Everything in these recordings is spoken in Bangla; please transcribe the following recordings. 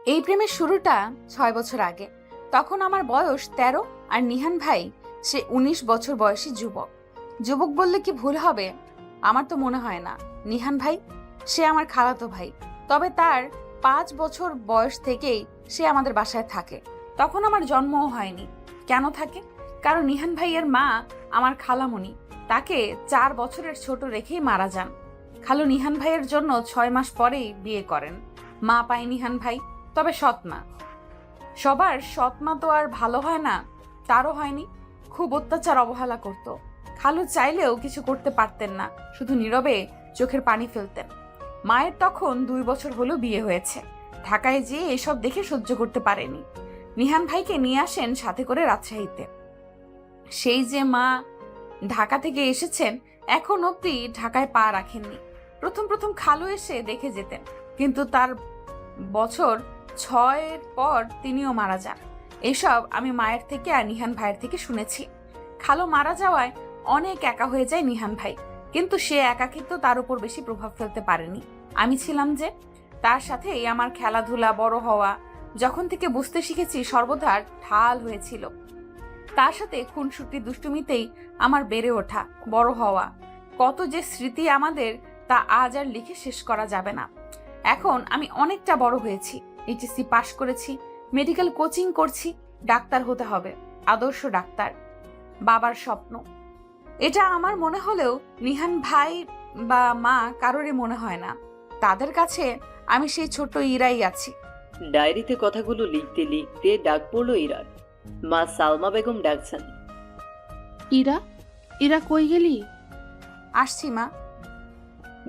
এই প্রেমের শুরুটা 6 বছর আগে। তখন আমার বয়স 13 আর নিহান ভাই সে 19 বছর বয়সী যুবক। যুবক বললে কি ভুল হবে? আমার তো মনে হয় না। নিহান ভাই সে আমার খালাতো ভাই, তবে তার 5 বছর বয়স থেকেই সে আমাদের বাসায় থাকে। তখন আমার জন্মও হয়নি। কেন থাকে? কারণ নিহান ভাইয়ের মা আমার খালামণি তাকে 4 বছরের ছোট রেখেই মারা যান। খালু নিহান ভাইয়ের জন্য 6 মাস পরেই বিয়ে করেন। মা পায় নিহান ভাই, তবে সৎ মা। সবার সৎ মা তো আর ভালো হয় না, তারও হয়নি। খুব অত্যাচার অবহেলা করত। খালু চাইলেও কিছু করতে পারতেন না, শুধু নীরবে চোখের পানি ফেলতেন। মায়ের তখন 2 বছর হলো বিয়ে হয়েছে। ঢাকায় যেয়ে এসব দেখে সহ্য করতে পারেনি। নিহান ভাইকে নিয়ে আসেন সাথে করে রাজশাহীতে। সেই যে মা ঢাকা থেকে এসেছেন, এখন অব্দি ঢাকায় পা রাখেননি। প্রথম প্রথম খালু এসে দেখে যেতেন, কিন্তু তার বছর 6-এর পর তিনিও মারা যান। এসব আমি মায়ের থেকে আর নিহান ভাইয়ের থেকে শুনেছি। খালু মারা যাওয়ায় অনেক একা হয়ে যায় নিহান ভাই, কিন্তু সে একাকিত্ব তার উপর বেশি প্রভাব ফেলতে পারেনি। আমি ছিলাম যে, তার সাথেই আমার খেলাধুলা, বড় হওয়া। যখন থেকে বুঝতে শিখেছি সর্বদা ঢাল হয়েছিল। তার সাথে খুনসুটি দুষ্টুমিতেই আমার বেড়ে ওঠা, বড় হওয়া। কত যে স্মৃতি আমাদের, তা আজ আর লিখে শেষ করা যাবে না। এখন আমি অনেকটা বড় হয়েছি, এইচএসসি পাশ করেছি, মেডিকেল কোচিং করছি, ডাক্তার হতে হবে, আদর্শ ডাক্তার, বাবার স্বপ্ন। এটা আমার মনে হলেও নিহান ভাই বা মা কারোরই মনে হয় না। তাদের কাছে আমি সেই ছোট ইরাই আছি। ডায়েরিতে কথাগুলো লিখতে লিখতে ডাক পড়ল ইরার। মা সালমা বেগম ডাকছেন। ইরা, ইরা কই গেলি? আসছি মা।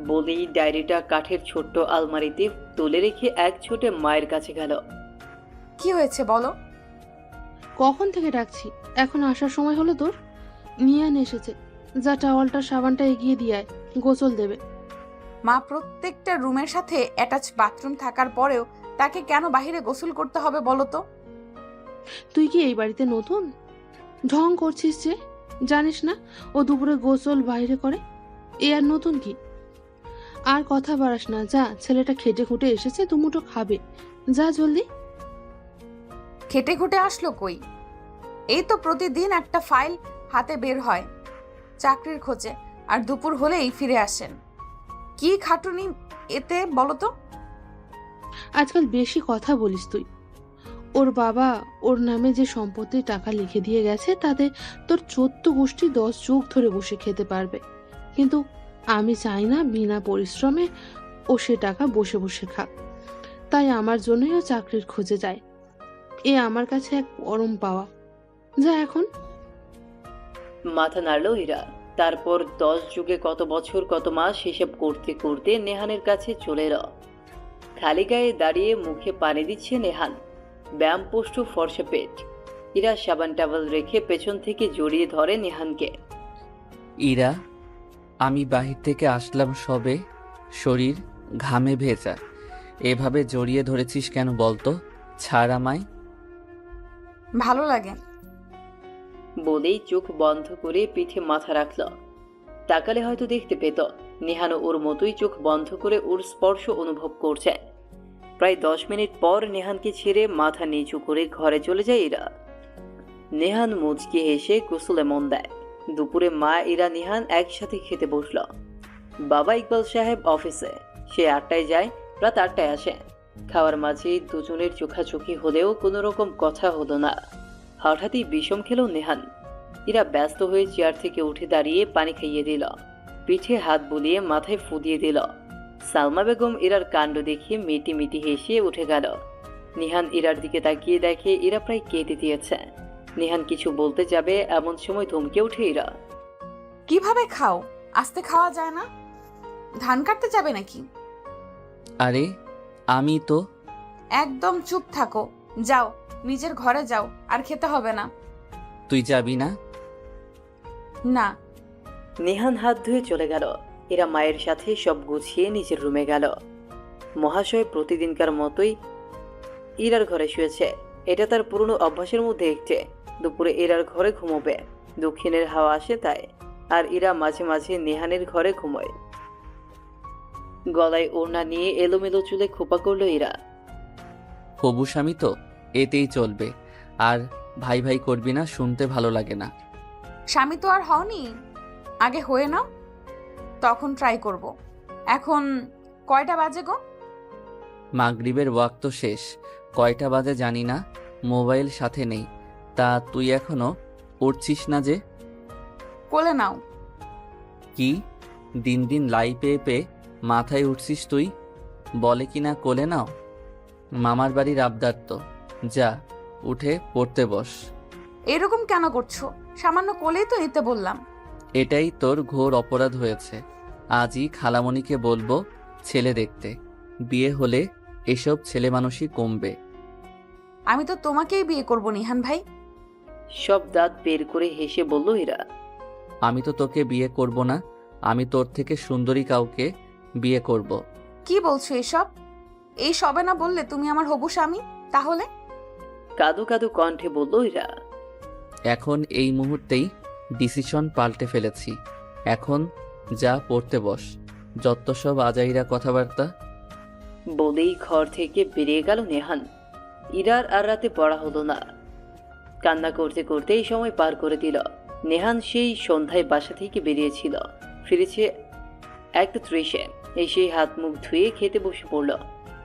বলেই ডায়েরিটা কাঠের ছোট্ট আলমারিতে তুলে রেখে এক ছোটে মায়ের কাছে গেল। কি হয়েছে বলো? কখন থেকে ডাকছি, এখন আসার সময় হলো তোর? নিয়ান এসেছে, যা টাওয়ালটা সাবানটা এগিয়ে দিয়ে আয়, গোসল দেবে। মা, প্রত্যেকটা রুমের সাথে অ্যাটাচ বাথরুম থাকার পরেও তাকে কেন বাইরে গোসল করতে হবে বলো তো? তুই কি এই বাড়িতে নতুন? ঢং করছিস যে, জানিস না ও দুপুরে গোসল বাইরে করে? এ আর নতুন কি? আর কথা বাড়াস না, যা, ছেলেটা খেটে খুটে এসেছে, দুমুঠো খাবে, যা জলদি। খেটে খুটে আসলো কই? এই তো প্রতিদিন একটা ফাইল হাতে বের হয় চাকরির খোঁজে, আর দুপুর হলেই ফিরে আসেন। কি খাটুনি এতে বলো তো? আজকাল বেশি কথা বলিস তুই। ওর বাবা ওর নামে যে সম্পত্তির টাকা লিখে দিয়ে গেছে, তাতে তোর 14 গোষ্ঠী 10 যুগ ধরে বসে খেতে পারবে। কিন্তু আমি চাই না বিনা পরিশ্রমে ও সে টাকা বসে বসে খাক। তাই আমার জন্যই ও চাকরির খোঁজে যায়। এ আমার কাছে এক পরম পাওয়া। যা এখন। মাথা নাড়ল ইরা। তারপর 10 যুগে কত বছর কত মাস হিসেব করতে করতে নেহানের কাছে চলে এলো। খালি গায়ে দাঁড়িয়ে মুখে পানি দিচ্ছে নেহান। ব্যায়ামপুষ্ট ফর্সা পেট। ইরা সাবান টাওয়াল রেখে পেছন থেকে জড়িয়ে ধরে নেহানকে। ইরা, আমি বাহির থেকে আসলাম সবে, শরীর ঘামে ভেজা। এভাবে জড়িয়ে ধরেছিস কেন বলতো? ছাড় আমায়। ভালো লাগে। বলেই চোখ বন্ধ করে পিঠে মাথা রাখল। তাকালে হয়তো দেখতে পেত নেহানও ওর মতোই চোখ বন্ধ করে ওর স্পর্শ অনুভব করছে। প্রায় 10 মিনিট পর নেহানকে ছেড়ে মাথা নিচু করে ঘরে চলে যায় ইরা। নেহান মুচকি হেসে গোসলে মন দেয়। দুপুরে মা ইরা নেহান একসাথে খেতে বসল। বাবা ইকবাল সাহেব অফিসে, সে 8টায় যায়, রাত 8টায় আসে। খাওয়ার মাঝে দুজনের চোখাচোখি হলেও কোনো রকম কথা হলো না। হঠাৎই বিষম খেল নেহান। ইরা ব্যস্ত হয়ে চেয়ার থেকে উঠে দাঁড়িয়ে পানি খাইয়ে দিল, পিঠে হাত বুলিয়ে মাথায় ফু দিয়ে দিল। সালমা বেগম ইরার কাণ্ড দেখে মিটি মিটি হেসে উঠে গেল। নিহান ইরার দিকে তাকিয়ে দেখে ইরা প্রায় কেঁদে দিয়েছে। নিহান কিছু বলতে যাবে এমন সময় ধমকে উঠে ইরা। কিভাবে খাও? আস্তে খাওয়া যায় না? ধান কাটতে যাবে নাকি? আরে আমি তো। একদম চুপ থাকো। যাও, নিজের ঘরে যাও, আর খেতে হবে না। তুই যাবি না? না। নিহান হাত ধুয়ে চলে গেল। এরা মায়ের সাথে সব গুছিয়ে নিজের রুমে গেল। মহাশয় প্রতিদিনকার মতোই ইরার ঘরে শুয়েছে। এটা তার পুরনো অভ্যাসের মধ্যে একটি। দুপুরে ইরার ঘরে ঘুমোবে, দক্ষিণের হাওয়া আসে তাই। আর ইরা মাঝে মাঝে নেহানের ঘরে ঘুমোয়। গলায় ওড়না নিয়ে এলোমেলো চুলে খোপা করলো ইরা। হবু স্বামী তো, এতেই চলবে। আর ভাই ভাই করবি না, শুনতে ভালো লাগে না। স্বামী তো আর হওনি, আগে হয়ে নাও, তখন ট্রাই করব। এখন কয়টা বাজে গো? মাগরিবের ওয়াক্ত শেষ, কয়টা বাজে জানি না, মোবাইল সাথে নেই। তা তুই এখনো উঠছিস না যে? কোলে নাও। কি দিন দিন লাই পেয়ে পেয়ে মাথায় উঠছিস তুই? বলে কি না কোলে নাও? মামার বাড়ির আবদার তো, যা উঠে পড়তে বস। এরকম কেন করছো? সামান্য কোলেই তো নিতে বললাম। এটাই তোর ঘোর অপরাধ হয়েছে। আজই খালামণিকে বলবো ছেলে দেখতে, বিয়ে হলে এসব ছেলে মানুষই কমবে। আমি তো তোমাকেই বিয়ে করব নিহান ভাই। সব দাঁত বের করে হেসে বলল ইরা। আমি তো তোকে বিয়ে করব না, আমি তোর থেকে সুন্দরী কাউকে বিয়ে করব। কি বলছো এসব? এই সবে না বললে তুমি আমার হবু স্বামী? তাহলে কাদো কাদো কণ্ঠে বলল ইরা। এখন এই মুহূর্তেই ডিসিশন পাল্টে ফেলেছি। এখন যা পড়তে বস, যত সব আজাইরা কথাবার্তা। বলেই ঘর থেকে বেরিয়ে গেল নেহান। ইরার আর রাতে পড়া হলো না। কান্না করতে করতে এই সময় পার করে দিল। নেহান সেই সন্ধ্যায় বাসা থেকে বেরিয়েছিল, ফিরেছে 1:30-এ। এসে হাত মুখ ধুয়ে খেতে বসে পড়ল।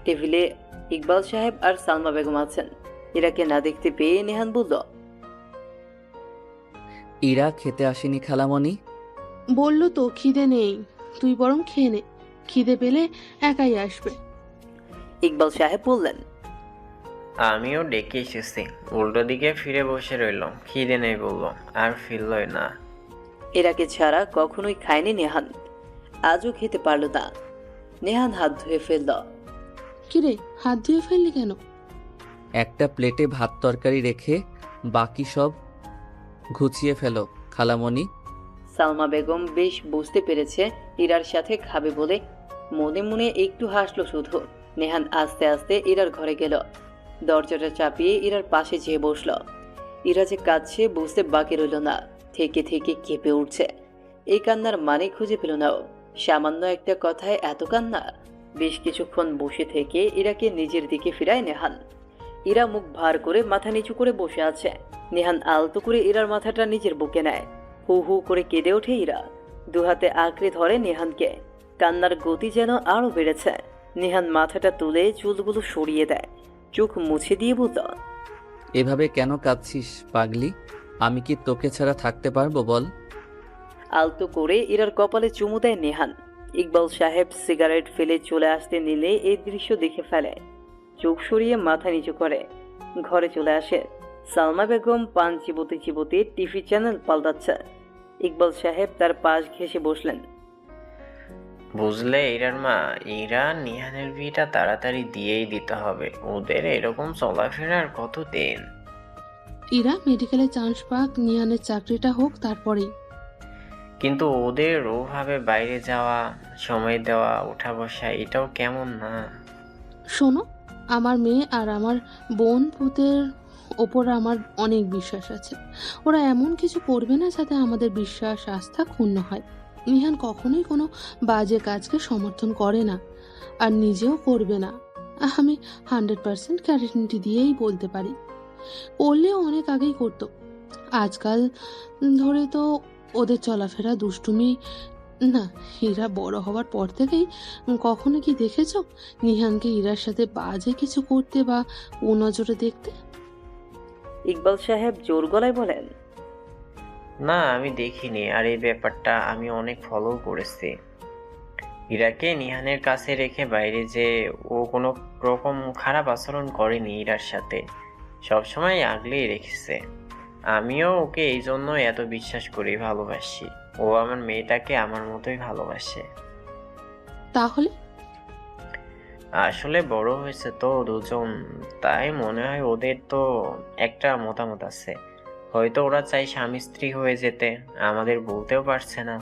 টেবিলে ইকবাল সাহেব আর সালমা বেগম আছেন। ইরাকে না দেখতে পেয়ে নেহান বলল, ইরা খেতে আসেনি খালামণি? বলল তো খিদে নেই, তুই বরং খেয়ে নে, খিদে পেলে একাই আসবে। ইকবাল সাহেব বললেন, আমিও ডেকে এসেছি, উল্টো দিকে ফিরে বসে রইল, খিদে নেই বললো, আর ফিরলই না। এরাকে ছাড়া কখনোই খায়নি নেহান, আজও খেতে পারল না। নেহান হাত ধুয়ে ফেলল। কিরে, হাত ধুয়ে ফেললি কেন? একটা প্লেটে ভাত তরকারি রেখে বাকি সব ঘুচিয়ে ফেলো খালামণি। সালমা বেগম বেশ বুঝতে পেরেছে ইরার সাথে খাবে বলে মনে মনে একটু হাসলো শুধু। নেহান আস্তে আস্তে ইরার ঘরে গেল, দরজাটা চাপিয়ে ইরার পাশে যেয়ে বসল। ইরা যে কাঁদছে বুঝতে বাকি রইল না, থেকে থেকে কেঁপে উঠছে। এই কান্নার মানে খুঁজে পেল না ও। সামান্য একটা কথায় এত কান্না। বেশ কিছুক্ষণ বসে থেকে ইরাকে নিজের দিকে ফিরায় নেহান। ইরা মুখ ভার করে মাথা নিচু করে বসে আছে। নেহান আলতো করে ইরার মাথাটা নিজের বুকে নেয়। হু হু করে কেঁদে ওঠে ইরা, দুহাতে আঁকড়ে ধরে নেহানকে। কান্নার গতি যেন আরো বেড়েছে। নেহান মাথাটা তুলে চুলগুলো সরিয়ে দেয়, চোখ মুছে দিয়ে বলল, এভাবে কেন কাঁদছিস পাগলি? আমি কি তোকে ছাড়া থাকতে পারবো বল? আলতো করে ইরার কপালে চুমু দেয় নেহান। ইকবাল সাহেব সিগারেট ফেলে চলে আসতে নিলে এই দৃশ্য দেখে ফেলে, চোখ সরিয়ে মাথা নিচু করে ঘরে চলে আসে। সালমা বেগম পান চিবোতে চিবোতে টিভি চ্যানেল পাল্টাচ্ছে। ইকবাল সাহেব তার পাশ ঘেঁষে বসলেন। বুঝলে ইরার মা, ইরা নিহানের বিয়েটা তাড়াতাড়ি দিয়েই দিতে হবে, ওদের এরকম চলাফেরার কতদিন। ইরা মেডিকেলে চান্স পাক, নিহানের চাকরিটা হোক, তারপরেই। কিন্তু ওদের ওভাবে বাইরে যাওয়া, সময় দেওয়া, উঠা বসা, এটাও কেমন না? শোনো, আমার মেয়ে আর আমার বোন পুতের ওপর আমার অনেক বিশ্বাস আছে। ওরা এমন কিছু করবে না যাতে আমাদের বিশ্বাস আস্থা ক্ষুণ্ণ হয়। নিহান কখনোই কোনো বাজে কাজকে সমর্থন করে না, আর নিজেও করবে না। আমি 100% গ্যারেন্টি দিয়েই বলতে পারি। করলেও অনেক আগেই করতো। আজকাল ধরে তো ওদের চলাফেরা, দুষ্টুমি না। হীরা বড় হওয়ার পর থেকেই কখনো কি দেখেছো নিহানকে ইরার সাথে বাজে কিছু করতে বা ও নজরে দেখতে? ইকবাল সাহেব জোর গলায় বলেন, না, আমি দেখিনি। আর এই ব্যাপারটা আমি অনেক ফলো করেছি। ইরাকে নিহানের কাছে রেখে বাইরে যে ও কোনো রকম খারাপ আচরণ করেনি ইরার সাথে, সবসময় আগলেই রেখেছে। আমিও ওকে এই জন্য এত বিশ্বাস করি, ভালোবাসি। ও আমার মেয়েটাকে আমার মতোই ভালোবাসে। তাহলে আসলে বড় হয়েছে তো দুজন, তাই মনে হয় ওদের তো একটা মতামত আছে। হয়তো ওরা চাই স্বামী স্ত্রী হয়ে যেতে, আমাদের বলতেও পারছে না।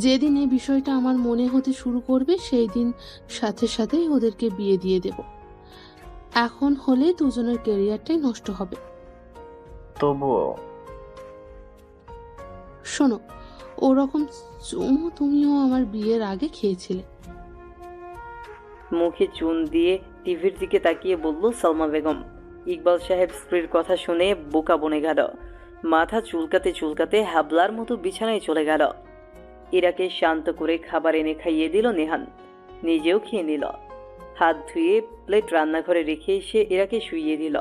যেদিন এই বিষয়টা আমার মনে হতে শুরু করবে, সেই দিন সাথে সাথেই ওদেরকে বিয়ে দিয়ে দেব। এখন হলে দুজনের ক্যারিয়ারটাই নষ্ট হবে। তবুও শোনো, ওরকম চুমু তুমিও আমার বিয়ের আগে খেয়েছিলে। মুখে চুন দিয়ে টিভির দিকে তাকিয়ে বলল সালমা বেগম। ইকবাল সাহেব স্ত্রীর কথা শুনে বোকা বনে গেল। মাথা চুলকাতে চুলকাতে হাবলার মতো বিছানায় চলে গেল। ইরাকে শান্ত করে খাবার এনে খাইয়ে দিল নেহান, নিজেও খেয়ে নিল। হাত ধুয়ে প্লেট রান্নাঘরে রেখে এসে ইরাকে শুইয়ে দিল।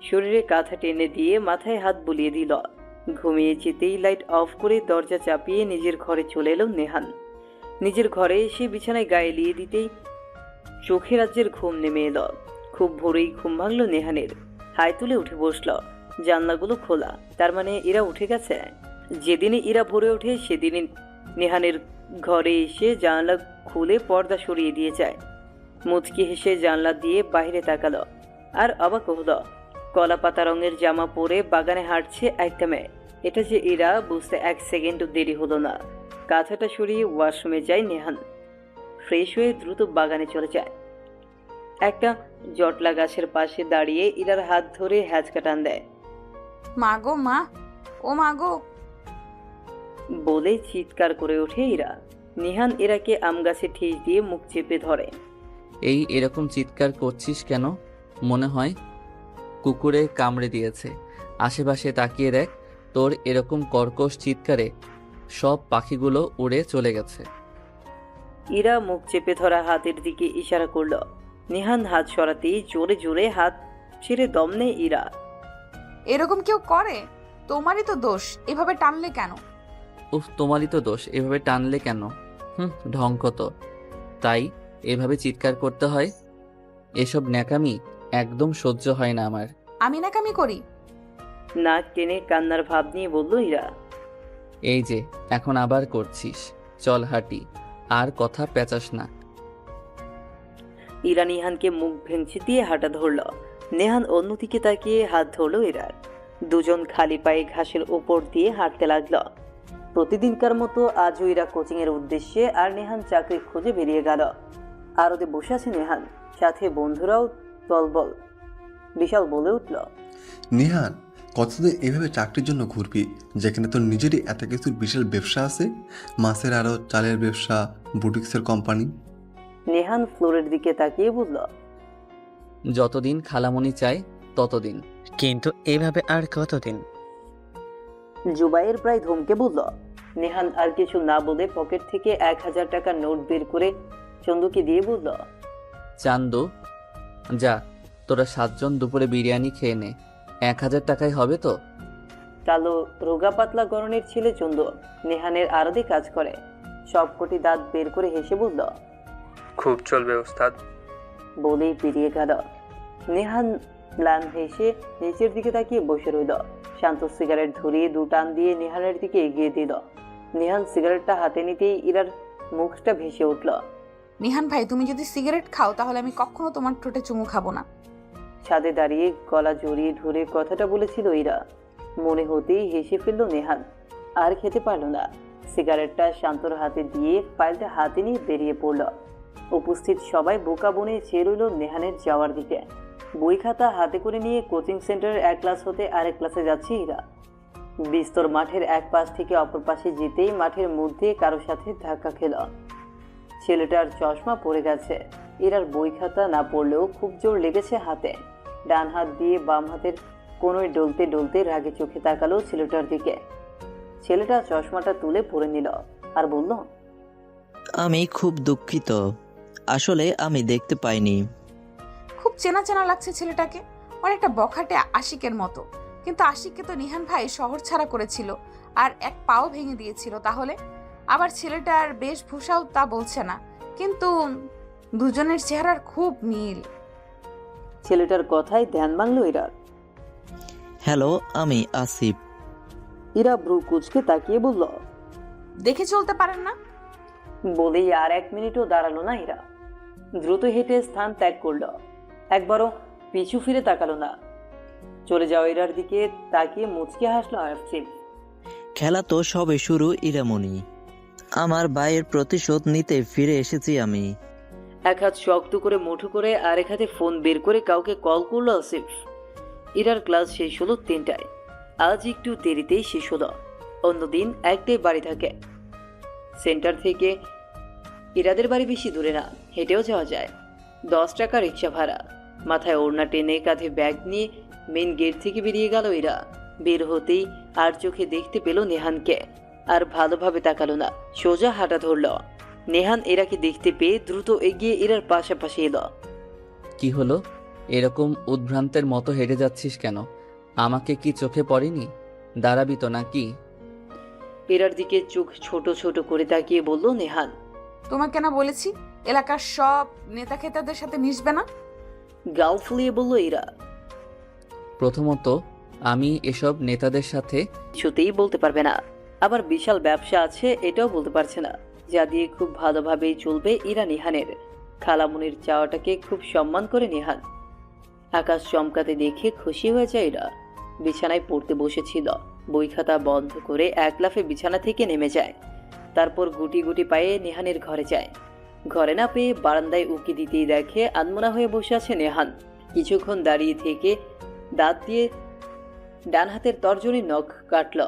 শরীরে কাঁথা টেনে দিয়ে মাথায় হাত বুলিয়ে দিল। ঘুমিয়ে যেতেই লাইট অফ করে দরজা চাপিয়ে নিজের ঘরে চলে এলো নেহান। নিজের ঘরে এসে বিছানায় গায়ে লিয়ে দিতেই চোখে রাজ্যের ঘুম নেমে এলো। খুব ভোরেই ঘুম ভাঙল নেহানের। হাই তুলে উঠে বসল। জানলাগুলো খোলা, তার মানে ইরা উঠে গেছে। যেদিনে ইরা ভোরে ওঠে সেদিনই নেহানের ঘরে এসে জানলা খুলে পর্দা সরিয়ে দিয়ে যায়। মুচকি হেসে জানলা দিয়ে বাইরে তাকালো আর অবাক হলো। কলা পাতা রঙের জামা পরে বাগানে হাঁটছে একটা মেয়ে। এটা যে ইরা বুঝতে 1 সেকেন্ডও দেরি হলো না। কাঁথাটা সরিয়ে ওয়াশরুমে যায় নেহান। ফ্রেশ হয়ে দ্রুত বাগানে চলে যায়। একটা জটলা গাছের পাশে দাঁড়িয়ে ইরার হাত ধরে হ্যাচকা টান দেয়। মা গো মা, ও মা গো। বলে চিৎকার করে ওঠে ইরা। নিহান ইরাকে আম গাছে ঠেস দিয়ে মুখ চেপে ধরে। এই এরকম চিৎকার করছিস কেন? মনে হয় কুকুরে কামড়ে দিয়েছে। আশেপাশে তাকিয়ে দেখ, তোর এরকম কর্কশ চিৎকারে সব পাখিগুলো উড়ে চলে গেছে। ইরা মুখ চেপে ধরা হাতের দিকে ইশারা করল। নিহান হাত সরাতেই জোরে জোরে হাত ছেড়ে দম নেয় ইরা। এরকম কেউ করে? তোমারই তো দোষ, এভাবে টানলে কেন? উফ, তোমারই তো দোষ, এভাবে টানলে কেন? ঢঙ্ক তো, তাই এভাবে চিৎকার করতে হয়। এসব ন্যাকামি একদম সহ্য হয় না আমার। আমি নাকামি করি? নাক টেনে কান্নার ভাব নিয়ে বলল ইরা। এই যে এখন আবার করছিস, চল হাঁটি, আর কথা পেঁচাস না। ইরা নিহানকে মুখ ভেঙচি দিয়ে হাঁটা ধরল। নেহান অন্যদিকে তাকিয়ে হাত ধরল ইরার। দুজন খালি পায়ে ঘাসের ওপর দিয়ে হাঁটতে লাগলো। প্রতিদিনকার মতো আজও ইরা কোচিং এর উদ্দেশ্যে আর নেহান চাকরির খোঁজে বেরিয়ে গেল। আরতে বসে আছে নেহান, সাথে বন্ধুরাও দলবল। বিশাল বলে উঠল, নিহান, কতদিন এভাবে চাকরির জন্য ঘুরবি, যেখানে তোর নিজেরই এত কিছুর বিশাল ব্যবসা আছে? মাছের আড়ত, চালের ব্যবসা, বুটিক্সের কোম্পানি। নেহান ফ্লোরের দিকে তাকিয়ে বলল, যতদিন খালামণি চায় ততদিন। কিন্তু এভাবে আর কতদিন? জুবাইর প্রায় ধমকে বলল। নেহান আর কিছু না বলে পকেট থেকে 1000 টাকার নোট বের করে চন্দুকে দিয়ে বলল, চান্দু, যা, তোরা 7 জন দুপুরে বিরিয়ানি খেয়ে নে। 1000 টাকায় হবে তো? কালো রোগা পাতলা গরনের ছেলে চন্দু নেহানের আড়তে কাজ করে। সবকটি দাঁত বের করে হেসে বলল, খুব চলবে ওস্তাদ। বলেই পেরিয়ে গেল। নেহান ম্লান হেসে নিচের দিকে তাকিয়ে বসে রইল। শান্ত সিগারেট ধরিয়ে 2 টান দিয়ে নেহানের দিকে এগিয়ে দিল। নেহান সিগারেটটা হাতে নিতেই ইরার মুখটা ভেসে উঠল। নিহান ভাই, তুমি যদি সিগারেট খাও তাহলে আমি কখনো তোমার ঠোঁটে চুমু খাবো না। ছাদে দাঁড়িয়ে গলা জড়িয়ে ধরে কথাটা বলেছিল ইরা। মনে হতেই হেসে ফেলল নেহান। আর খেতে পারল না। সিগারেটটা শান্তর হাতে দিয়ে ফাইলটা হাতে নিয়ে বেরিয়ে পড়ল। উপস্থিত সবাই বোকা বনে চেয়ে রইল নেহানের যাওয়ার দিকে। বই খাতা হাতে করে নিয়ে কোচিং সেন্টারের এক ক্লাস হতে আরেক ক্লাসে যাচ্ছে ইরা। বিস্তর মাঠের এক পাশ থেকে অপর পাশে যেতেই মাঠের মধ্যে কারোর সাথে ধাক্কা খেল। ছেলেটার চশমা পড়ে গেছে। ইরার বই খাতা না পড়লেও খুব জোর লেগেছে হাতে। ডান হাত দিয়ে বাম হাতের কোনোই ডলতে ডলতে রাগে চোখে তাকালো ছেলেটার দিকে। ছেলেটা চশমাটা তুলে পরে নিল আর বলল, আমি খুব দুঃখিত, আসলে আমি দেখতে পাইনি। খুব চেনা চেনা লাগছে ছেলেটাকে, অনেকটা বখাটে আশিকের মতো। কিন্তু আশিককে তো নিহান ভাই শহর ছাড়া করেছিল আর এক পাও ভেঙে দিয়েছিল। তাহলে আবার ছেলেটার বেশভূষাও তা বলছে না, কিন্তু দুজনের চেহারার খুব মিল। ছেলেটার কথায় ধ্যান ভাঙল ইরার। হ্যালো, আমি আসিফ। ইরা ভ্রু কুচকে তাকিয়ে বলল, দেখে চলতে পারেন না? বলেই আর 1 মিনিটও দাঁড়ালো না ইরা। দ্রুত হেঁটে স্থান ত্যাগ করল। একবারও পিছু ফিরে তাকালো না। চলে যাওয়া ইরার দিকে তাকিয়ে মুচকে হাসলো আসিফ। খেলা তো সবে শুরু ইরামণি। আমার ভাইয়ের প্রতিশোধ নিতে ফিরে এসেছি আমি। এক হাত শক্ত করে মুঠো করে আরেক হাতে ফোন বের করে কাউকে কল করলো আসিফ। ইরার ক্লাস শেষ হলো 3টায়। আজ একটু দেরিতেই শেষ হলো। অন্যদিন 1টায় বাড়ি থাকে। সেন্টার থেকে ইরাদের বাড়ি বেশি দূরে না, হেঁটেও যাওয়া যায়। 10 টাকা রিক্সা ভাড়া। মাথায় ওড়না টেনে কাঁধে ব্যাগ নিয়ে মেন গেট থেকে বেরিয়ে গেল এরা। বের হতেই আর চোখে দেখতে পেল নেহানকে। আর ভালোভাবে তাকালো না, সোজা হাঁটা ধরল। নেহান এরাকে দেখতে পেয়ে দ্রুত এগিয়ে এরার পাশাপাশি এলো। কি হলো? এরকম উদ্ভ্রান্তের মতো হেঁটে যাচ্ছিস কেন? আমাকে কি চোখে পড়েনি? দাঁড়াবি তো নাকি? এরার দিকে চোখ ছোট ছোট করে তাকিয়ে বলল নেহান। তোমাকে না বলেছি এলাকার সব নেতা খেতাদের সাথে মিশবে না? গাল ফুলিয়ে বলল এরা। প্রথমত, আমি এসব নেতাদের সাথে কিছুতেই বলতে পারবে না। আবার বিশাল ব্যবসা আছে এটাও বলতে পারছে না, যা দিয়ে খুব ভালোভাবেই চলবে ইরা নিহানের। খালামুনির চাওয়াটাকে খুব সম্মান করে নিহান। আকাশ চমকাতে দেখে খুশি হয়ে যায় এরা। বিছানায় পড়তে বসেছিল, বই খাতা বন্ধ করে এক লাফে বিছানা থেকে নেমে যায়। তারপর গুটি গুটি পায়ে নেহানের ঘরে যায়। ঘরে না পেয়ে বারান্দায় উকি দিতেই দেখে আনমনা হয়ে বসে আছে নেহান। কিছুক্ষণ দাঁড়িয়ে থেকে দাঁত দিয়ে ডান হাতের তর্জনী নখ কাটল।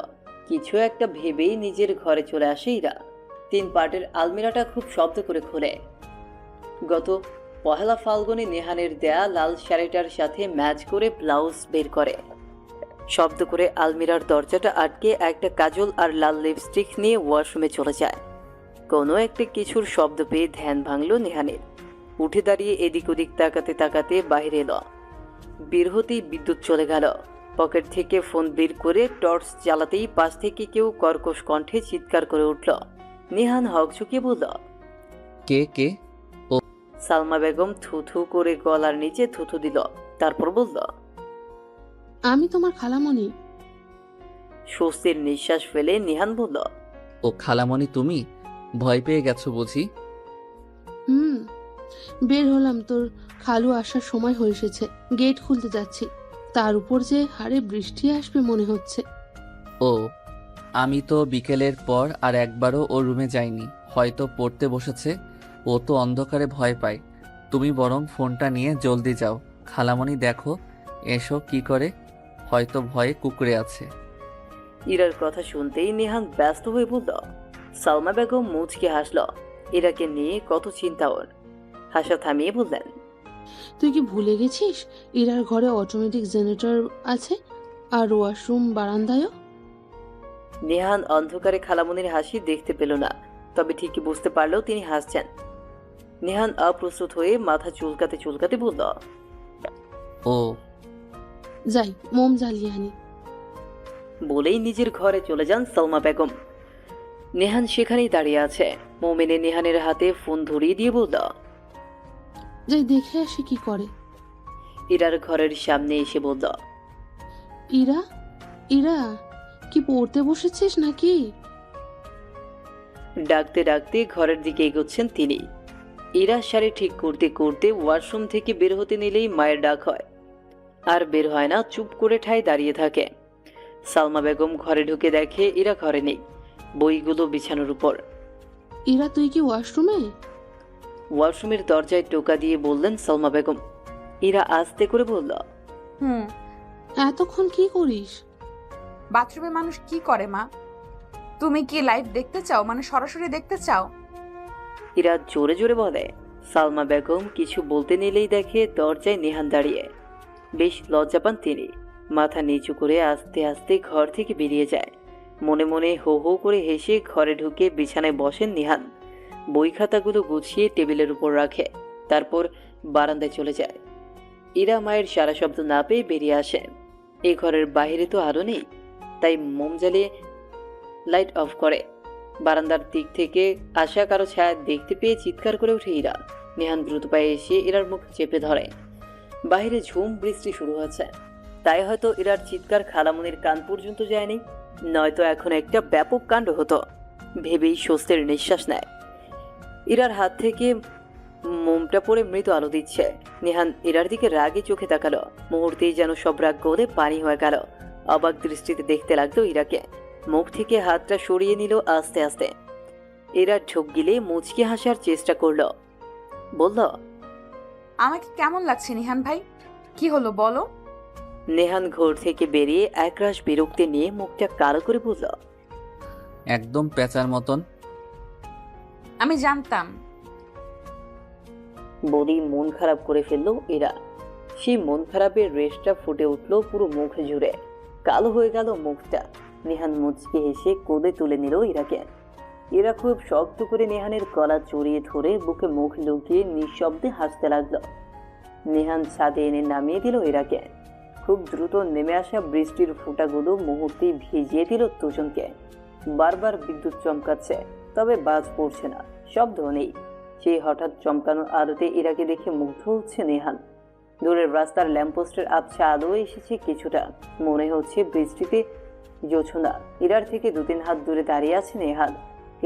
কিছু একটা ভেবেই নিজের ঘরে চলে আসে ইরা। 3 পার্টের আলমিরাটা খুব শব্দ করে খোলে। গত পহেলা ফাল্গুনে নেহানের দেয়া লাল শাড়িটার সাথে ম্যাচ করে ব্লাউজ বের করে। শব্দ করে আলমিরার দরজাটা আটকে একটা কাজল আর লাল লিপস্টিক নিয়ে ওয়াশরুমে চলে যায়। কোনো একটা কিছুর শব্দ পেয়ে ধ্যান ভাঙল নেহানের। উঠে দাঁড়িয়ে এদিক ওদিক তাকাতে তাকাতে বাইরে এলো। বের হতেই বিদ্যুৎ চলে গেল। পকেট থেকে ফোন বের করে টর্চ জ্বালাতেই পাশ থেকে কেউ কর্কশ কণ্ঠে চিৎকার করে উঠল। নেহান হকচকিয়ে বলল, কে কে? সালমা বেগম থু থু করে গলার নিচে থুথু দিল। তারপর বলল, আমি তোমার খালামণি। স্বস্তির নিঃশ্বাস ফেলে নেহান বলল, ও খালামণি, তুমি ভয় পেয়ে গেছো বুঝি? হুম, বের হলাম, তোর খালু আসার সময় হয়ে এসেছে। গেট খুলতে যাচ্ছি, তার উপর যে হারে বৃষ্টি আসবে মনে হচ্ছে। ও, আমি তো বিকেলের পর আর একবারও ওর রুমে যাইনি। হয়তো পড়তে বসেছে। ও তো অন্ধকারে ভয় পায়। তুমি বরং ফোনটা নিয়ে জলদি যাও। খালামণি দেখো এসো কি করে, হয়তো ভয়ে কুকুরে আছে। ইরার কথা শুনতেই নেহান ব্যস্ত হয়ে বলল। সালমা বেগম মুচকে হাসল। ইরাকে নিয়ে কত চিন্তা ওর। হাসা থামিয়ে বললেন, তুই কি ভুলে গেছিস ইরার ঘরে অটোমেটিক জেনারেটর আছে আর ওয়াশরুম বারান্দায়ও? নেহান অন্ধকারে খালামনির হাসি দেখতে পেল না, তবে ঠিকই বুঝতে পারলেও তিনি হাসছেন। নেহান অপ্রস্তুত হয়ে মাথা চুলকাতে চুলকাতে বলল, ও, যাই মোম জ্বালিয়ে আনি। বলেই নিজের ঘরে চলে যান সালমা বেগম। নেহান সেখানেই দাঁড়িয়ে আছে। মোমেনে নেহানের হাতে ফোন ধরিয়ে দিয়ে বলল, যাই দেখে আসি কি করে। ইরার ঘরের সামনে এসে বলল, ইরা, ইরা, কি পড়তে বসেছিস নাকি? ডাকতে ডাকতে ঘরের দিকে এগোচ্ছেন তিনি। ইরা শাড়ি ঠিক করতে করতে ওয়াশরুম থেকে বের হতে নিলেই মায়ের ডাক হয়। আর বের হয় না, চুপ করে ঠায় দাঁড়িয়ে থাকে। সালমা বেগম ঘরে ঢুকে দেখে ইরা ঘরে নেই, বইগুলো বিছানোর উপর। ইরা, তুই কি ওয়াশরুমে? ওয়াশরুমের দরজায় টোকা দিয়ে বললেন সালমা বেগম। ইরা আস্তে করে বলল, হুম। এতক্ষণ কি করিস? বাথরুমে মানুষ কি করে মা? তুমি কি লাইভ দেখতে চাও, মানে সরাসরি দেখতে চাও? ইরা জোরে জোরে বলে। সালমা বেগম কিছু বলতে নিলেই দেখে দরজায় নেহান দাঁড়িয়ে। বেশ লজ্জা পান তিনি। মাথা নিচু করে আস্তে আস্তে ঘর থেকে বেরিয়ে যায়। মনে মনে হো হো করে হেসে ঘরে ঢুকে বিছানায় বসেন নেহান। বই খাতাগুলো গুছিয়ে টেবিলের উপর রাখে। তারপর বারান্দায় চলে যায়। ইরা মায়ের সারা শব্দ না পেয়ে বেরিয়ে আসে। এই ঘরের বাইরে তো আলো নেই, তাই মোম জ্বালিয়ে লাইট অফ করে। বারান্দার দিক থেকে আসা কারো ছায়া দেখতে পেয়ে চিৎকার করে ওঠে ইরা। নেহান দ্রুত পায়ে এসে ইরার মুখ চেপে ধরে। বাইরে ঝুম বৃষ্টি শুরু হয়েছে, তাই হয়তো ইরার চিৎকার খালামনির কান পর্যন্ত যায়নি, নয়তো এখন একটা ব্যাপক কাণ্ড হতো ভেবেই স্বস্তির নিঃশ্বাস নেয়। ইরার হাত থেকে মোমটা পড়ে মৃত আলো দিচ্ছে। নেহান ইরার দিকে রাগে চোখে তাকালো। মুহূর্তেই যেন সব রাগ গলে পানি হয়ে গেল। অবাক দৃষ্টিতে দেখতে লাগলো ইরাকে। মুখ থেকে হাতটা সরিয়ে নিল আস্তে আস্তে। এরা ঢোক গিলে মুচকি হাসার চেষ্টা করলো। বলল, আমাকে কেমন লাগছে নিহান ভাই? কি হলো বলো? নেহান ঘর থেকে বেরিয়ে একরাশ বিরক্তি নিয়ে মুখটা কালো করে বলল, একদম পেঁচার মতন। আমি জানতাম। বলেই মন খারাপ করে ফেললো এরা। সেই মন খারাপের রেশটা ফুটে উঠলো পুরো মুখ জুড়ে, কালো হয়ে গেল মুখটা। নেহান মুচকে হেসে কোলে তুলে নিল ইরাকে। এরা খুব শক্ত করে নেহানের গলা জড়িয়ে ধরে বুকে মুখ লুকিয়ে নিঃশব্দে হাসতে লাগলো। নেহান ছাদে এনে নামিয়ে দিল এরাকে। খুব দ্রুত নেমে আসা বৃষ্টির ফোঁটাগুলো মুহূর্তেই ভিজিয়ে দিল দুজনকে। বারবার বিদ্যুৎ চমকাচ্ছে, তবে বাজ পড়ছে না, শব্দও নেই। সেই হঠাৎ চমকানো আলোতে ইরাকে দেখে মুগ্ধ হচ্ছে নেহান। দূরের রাস্তার ল্যাম্পপোস্টের আবছা আলো এসেছে কিছুটা, মনে হচ্ছে বৃষ্টিতে জোছনা। ইরার থেকে 2-3 হাত দূরে দাঁড়িয়ে আছে নেহান।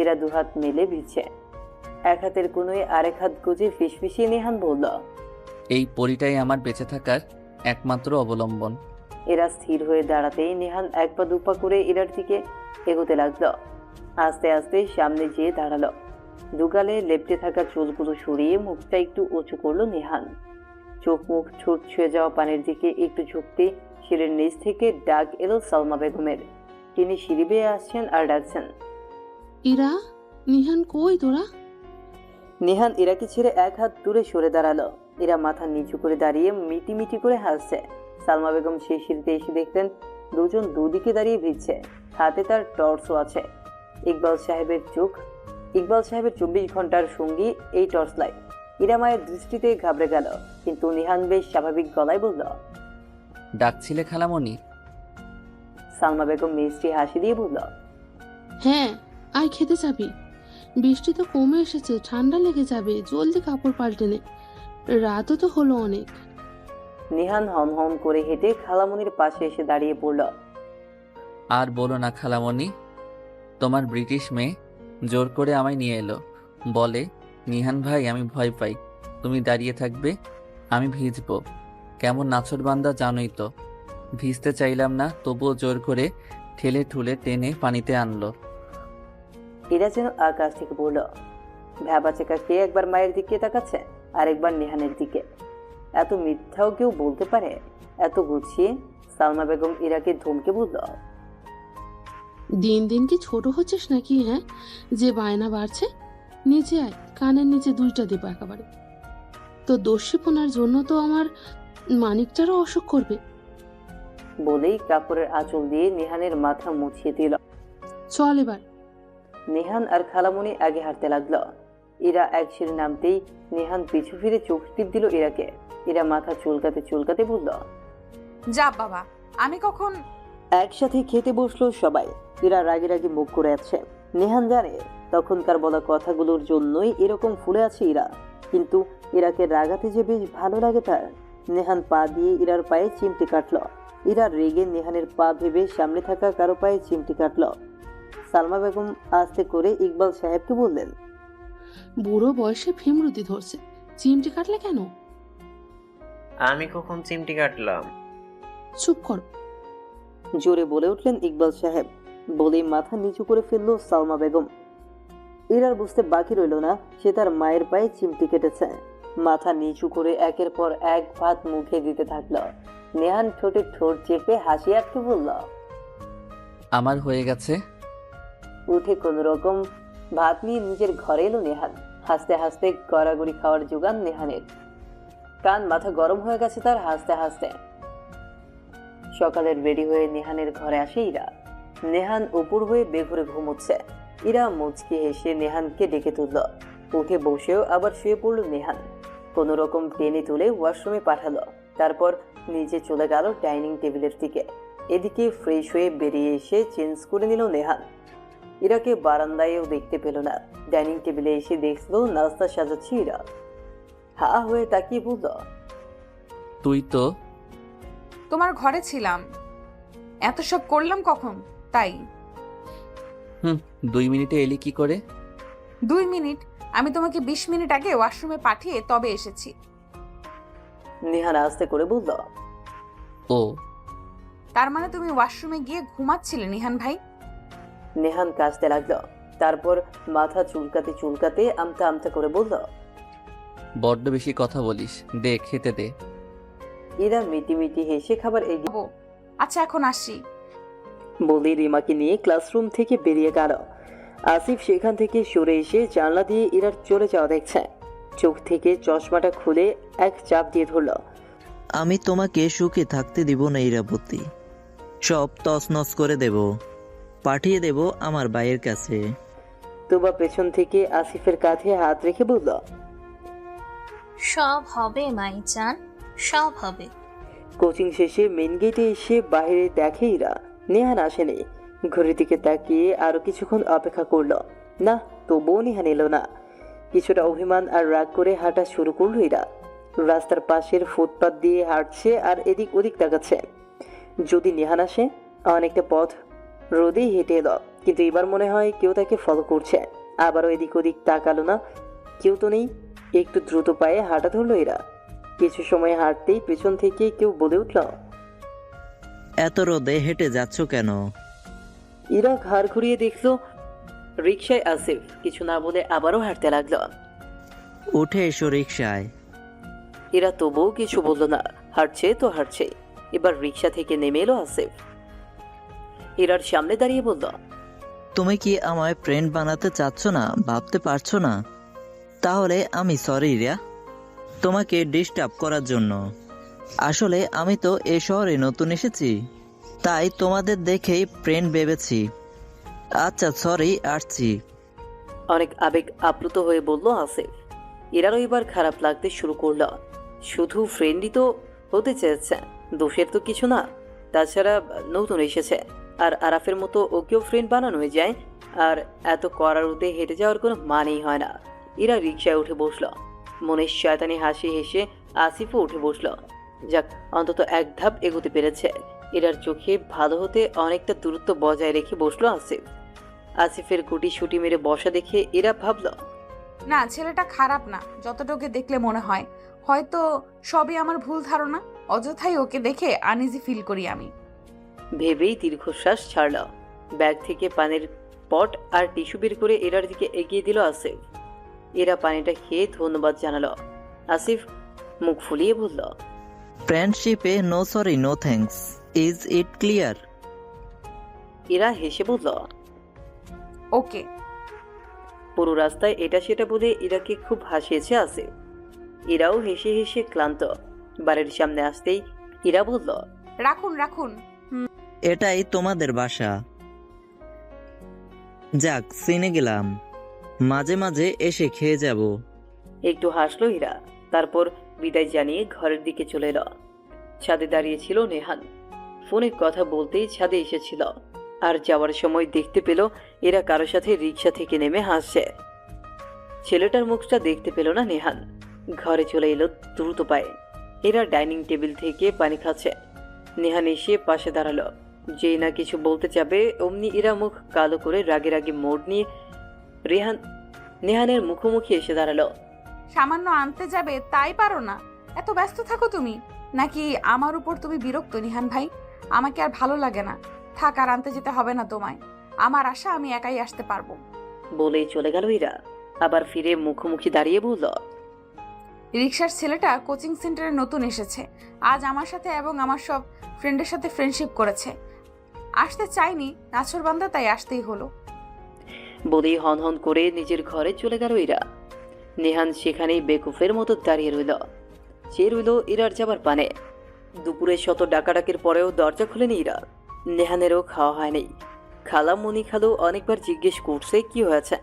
এরা দুহাত মেলে ভিজছে, এক হাতের কোনোয় আরেক হাত গুজে ফিসফিসিয়ে নেহান বলল, এই পরিটাই আমার বেঁচে থাকার একমাত্র অবলম্বন। এরা স্থির হয়ে দাঁড়াতেই নেহান 1 পা 2 পা করে ইরার দিকে এগোতে লাগলো। আস্তে আস্তে সামনে যেয়ে দাঁড়ালো। দুগালে লেপ্টে থাকা চুলগুলো সরিয়ে মুখটা একটু উঁচু করলো নেহান। চোখ মুখ ঠোঁট ছুঁয়ে যাওয়া পানের দিকে একটু ঝুঁকতে সিঁড়ির নিচ থেকে ডাক এলো সালমা বেগমের। তিনি সিঁড়ি বেয়ে আসছেন আর ডাকছেন, ইরা, নিহান কই তোরা? নেহান ইরাকে ছেড়ে 1 হাত দূরে সরে দাঁড়ালো। এরা মাথা নিচু করে দাঁড়িয়ে মিটি করে হাসছে। সালমা বেগম সেই সিঁড়িতে এসে দেখলেন দুজন দুদিকে দাঁড়িয়ে ভিজছে, হাতে তার টর্চও আছে। ইকবাল সাহেবের 24 ঘন্টার সঙ্গী এই টর্চ লাইট। ইরা মায়ের দৃষ্টিতে ঘাবড়ে গেল, কিন্তু নিহান বেশ স্বাভাবিক গলায় বলল, ডাকছিলে খালামণি? সালমা বেগম মিষ্টি হাসি দিয়ে বলল, হ্যাঁ, আয় খেতে যাবি। বৃষ্টি তো কমে এসেছে, ঠান্ডা লেগে যাবে, জলদি কাপড় পাল্টে নে, রাতও তো হলো অনেক। নিহান হম হম করে হেঁটে খালামণির পাশে এসে দাঁড়িয়ে পড়ল। আর বলো না খালামণি, তোমার ব্রিটিশ মেয়ে জোর করে আমায় নিয়ে এলো। বলে, নিহান ভাই আমি ভয় পাই, তুমি দাঁড়িয়ে থাকবে, আমি ভিজবো। কেমন নাছর বান্দা জানোই তো। ভিজতে চাইলাম না, তবুও জোর করে ঠেলে ঠুলে টেনে পানিতে আনলো। এরা যেন আকাশ থেকে পড়ল। ভ্যাবা চেকা খেয়ে একবার মায়ের দিকে তাকাচ্ছে, আরেকবার নিহানের দিকে। এত মিথ্যাও কেউ বলতে পারে? এত গুছিয়ে? সালমা বেগম ইরাকে ধমকে বলল, দিন দিন কি ছোট হচ্ছিস নাকি? হ্যাঁ, যে বায়না বাড়ছে। নিচে আয়, কানের নিচে 2টা দেবো একেবারে। তো দস্যিপনার জন্য তো আমার মানিকটারও অসুখ করবে। বলেই কাপড়ের আঁচল দিয়ে নিহানের মাথা মুছিয়ে দিল। চল এবার। নিহান আর খালামণি আগে হাঁটতে লাগলো। ইরা এক সিঁড়ি নামতেই নিহান পিছু ফিরে চোখ টিপ দিল ইরাকে। ইরা মাথা চুলকাতে বলল, যা বাবা, আমি কখন? একসাথে খেতে বসলো সবাই। ইরা রাগে রাগে মুখ করে আছে। নেহান জানে তখনকার বলা কথাগুলোর জন্যই এরকম ফুলে আছে ইরা, কিন্তু ইরাকে রাগাতে যে বেশ ভালো লাগে তার। নেহান পা দিয়ে ইরার পায়ে চিমটি কাটলো। ইরা রেগে নেহানের পা ভেবে সামনে থাকা কারো পায়ে চিমটি কাটলো। সালমা বেগম আস্তে করে ইকবাল সাহেবকে বললেন, বুড়ো বয়সে ভীমরতি ধরছে, চিমটি কাটলে কেন? আমি কখন চিমটি কাটলাম? চুপ কর। জোরে বলে উঠলেন ইকবাল সাহেব। বলেই মাথা নিচু করে ফেললো সালমা বেগম। ইরার বুঝতে বাকি রইল না সে তার মায়ের পায়ে চিমটি কেটেছে। মাথা নিচু করে একের পর এক ভাত মুখে দিতে থাকলো। নেহান ঠোঁটে ঠোঁট চেপে হাসি আটকে বলল, আমার হয়ে গেছে। উঠে কোন রকম ভাত নিয়ে নিজের ঘরে এলো নেহান। হাসতে হাসতে গড়াগড়ি খাওয়ার জোগান নেহানের। কান মাথা গরম হয়ে গেছে তার হাসতে হাসতে। সকালের রেডি হয়ে নেহানের ঘরে আসে ইরা। নেহান উপর হয়ে বেঘরে ঘুমোচ্ছে। ইরা মুচকি হেসে নেহানকে ডেকে তুলল। উঠে বসেও আবার শুয়ে পড়ল নেহান। কোনো রকম টেনে তুলে ওয়াশরুমে পাঠালো। তারপর নিচে চলে গেল ডাইনিং টেবিলের দিকে। এদিকে ফ্রেশ হয়ে বেরিয়ে এসে চেঞ্জ করে নিল নেহান। ইরাকে বারান্দায়ও দেখতে পেল না। ডাইনিং টেবিলে এসে দেখলো নাস্তা সাজাচ্ছে ইরা। হা হয়ে তাকিয়ে বলল, তুই তো তোমার ঘরে ছিলাম, এত সব করলাম কখন? তাই 2 মিনিটে এলি কি করে? 2 মিনিট? আমি তোমাকে 20 মিনিট আগে ওয়াশরুমে পাঠিয়ে তবে এসেছি। নেহান আস্তে করে বলল, ও, তার মানে তুমি ওয়াশরুমে গিয়ে ঘুমাচ্ছিলে নিহান ভাই? নেহান কাশতে লাগলো। তারপর মাথা চুলকাতে আমতা করে বলল, বড্ড বেশি কথা বলিস, দে খেতে দে। ইরা মিটি হেসে খাবার এগিয়ে ও আচ্ছা, এখন আসি। বলে রিমাকে নিয়ে ক্লাসরুম থেকে বেরিয়ে গেল। আসিফ সেখান থেকে সরে এসে জানলা দিয়ে ইরার চলে যাওয়া দেখছে। চোখ থেকে চশমাটা খুলে এক চাপ দিয়ে ধরল। আমি তোমাকে সুখে থাকতে দিব না ইরাবতী, সব তছনছ করে দেব, পাঠিয়ে দেব আমার ভাইয়ের কাছে। তুবা পেছন থেকে আসিফের কাঁধে হাত রেখে বলল, সব হবে মাইচান, সব হবে। কোচিং শেষে মেন গেটে এসে বাইরে দেখে ইরা। নেহান আসেনি। ঘড়ির দিকে তাকিয়ে আরো কিছুক্ষণ অপেক্ষা করলো, না তবুও নেহান এলো না। কিছুটা অভিমান আর রাগ করে হাঁটা শুরু করলো ইরা। রাস্তার পাশের ফুটপাত দিয়ে হাঁটছে আর এদিক ওদিক তাকাচ্ছে। যদি নেহান আসে, অনেকটা পথ রোদেই হেঁটে এলো, কিন্তু এবার মনে হয় কেউ তাকে ফলো করছে। আবারও এদিক ওদিক তাকালো না, কেউ তো নেই। একটু দ্রুত পায়ে হাঁটা ধরলো এরা। কিছু সময় হাঁটতেই পেছন থেকে কেউ বলে উঠল, এত রোদে হেঁটে যাচ্ছ কেন? ইরা ঘাড় ঘুরিয়ে দেখলো রিকশায় আসিফ। কিছু না বলে আবারও হাঁটতে লাগলো। উঠে এসো রিকশায়। এরা তবুও কিছু বলল না, হাঁটছে তো হাঁটছে। এবার রিকশা থেকে নেমে এলো আসিফ। ইরার সামনে দাঁড়িয়ে বলল, তুমি কি আমায় ফ্রেন্ড বানাতে চাচ্ছ না, ভাবতে পারছো না? তাহলে আমি সরি রিয়া, তোমাকে ডিস্টার্ব করার জন্য। আসলে আমি তো এ শহরে নতুন এসেছি, তাই তোমাদের দেখেই ফ্রেন্ড ভেবেছি। আচ্ছা সরি, আসছি। অনেক আবেগ আপ্লুত হয়ে বলল আসিফ। এরারও এবার খারাপ লাগতে শুরু করলো। শুধু ফ্রেন্ডই তো হতে চেয়েছে, দোষের তো কিছু না। তাছাড়া নতুন এসেছে, আর আরাফের মতো ওকেও ফ্রেন্ড বানানো যায়। আর এত কড়া রোদে হেঁটে যাওয়ার কোনো মানেই হয় না। এরা রিকশায় উঠে বসলো। মনের শয়তানি হাসি হেসে আসিফও উঠে বসলো। যাক, অন্তত এক ধাপ এগোতে পেরেছে। এরার চোখে ভালো হতে অনেকটা দূরত্ব বজায় রেখে বসলো আসিফ। আসিফের গুটি সুটি মেরে বসা দেখে এরা ভাবলো, না, ছেলেটা খারাপ না যতটুকু দেখলে মনে হয়। হয়তো সবই আমার ভুল ধারণা। অযথাই ওকে দেখে আনইজি ফিল করি আমি। ভেবেই দীর্ঘশ্বাস ছাড়ল। ব্যাগ থেকে পানির পট আর টিস্যু বের করে এরার দিকে এগিয়ে দিল আসিফ। এরা পানিটা খেয়ে ধন্যবাদ জানালো। আসিফ মুখ ফুলিয়ে বলল, ফ্রেন্ডশিপে no sorry no thanks, is it clear? এরা হেসে বলল, ওকে। পুরো রাস্তায় এটা সেটা বলে ইরাকে খুব হাসিয়েছে আসিফ। এরাও হেসে হেসে ক্লান্ত। বাড়ির সামনে আসতেই ইরা বলল, রাখুন রাখুন। এটাই তোমাদের বাসা? যাক, চিনে গেলাম, মাঝে মাঝে এসে খেয়ে যাব। একটু হাসলো ইরা। তারপর বিদায় জানিয়ে ঘরের দিকে চলে এলো। ছাদে দাঁড়িয়েছিল নেহান। ফোনে কথা বলতেই ছাদে এসেছিল। আর যাওয়ার সময় দেখতে পেল এরা কারো সাথে রিকশা থেকে নেমে হাসছে। ছেলেটার মুখটা দেখতে পেল না নেহান। ঘরে চলে এলো দ্রুত পায়ে। এরা ডাইনিং টেবিল থেকে পানি খাচ্ছে। নেহান এসে পাশে দাঁড়ালো। যেই না কিছু বলতে যাবে অমনি এরা মুখ কালো করে রাগে রাগে মোড় নিয়ে নেহানের মুখোমুখি এসে দাঁড়ালো। সামান্য আনতে যাবে তাই পারো না? এত ব্যস্ত থাকো তুমি, নাকি আমার উপর তুমি বিরক্ত নিহান ভাই? আমাকে আর ভালো লাগে না। থাক, আর আনতে যেতে হবে না তোমায়। আমার আশা আমি একাই আসতে পারবো। বলেই চলে গেল এরা। আবার ফিরে মুখোমুখি দাঁড়িয়ে বলল, রিক্সার ছেলেটা কোচিং সেন্টারে নতুন এসেছে। আজ আমার সাথে এবং আমার সব ফ্রেন্ডের সাথে ফ্রেন্ডশিপ করেছে। আসতে চাইনি, নাছরবান্দা, তাই আসতেই হলো। বলেই হন হন করে নিজের ঘরে চলে গেল এরা। নেহান সেখানেই বেকুফের মতো দাঁড়িয়ে রইল। চেয়ে রইল ইরার যাবার পানে। দুপুরে শত ডাকাডাকির পরেও দরজা খুলেনি ইরা। নেহানেরও খাওয়া হয়নি। খালা মনি খালু অনেকবার জিজ্ঞেস করছে কি হয়েছে।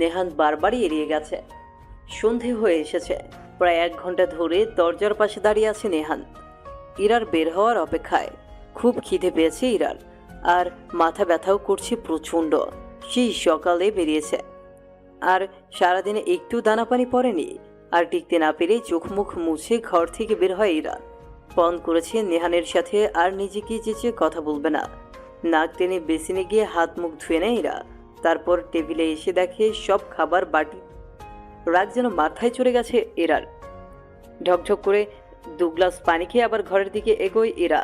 নেহান বারবারই এড়িয়ে গেছে। সন্ধে হয়ে এসেছে। প্রায় 1 ঘন্টা ধরে দরজার পাশে দাঁড়িয়ে আছে নেহান, ইরার বের হওয়ার অপেক্ষায়। খুব খিদে পেয়েছে ইরার, আর মাথা ব্যথাও করছে প্রচণ্ড। সেই সকালে বেরিয়েছে, আর সারাদিনে একটু দানা পানি পড়েনি। আর টিকতে না পেরে চোখ মুখ মুছে ঘর থেকে বের হয় ইরা। পণ করেছে নেহানের সাথে আর নিজেকে যেচে কথা বলবে না। নাক টেনে বেসিনে গিয়ে হাত মুখ ধুয়ে নেয় ইরা। তারপর টেবিলে এসে দেখে সব খাবার বাটি রাগ যেন মাথায় চড়ে গেছে এরার। ঢকঢক করে 2 গ্লাস পানি খেয়ে আবার ঘরের দিকে এগোয় এরা।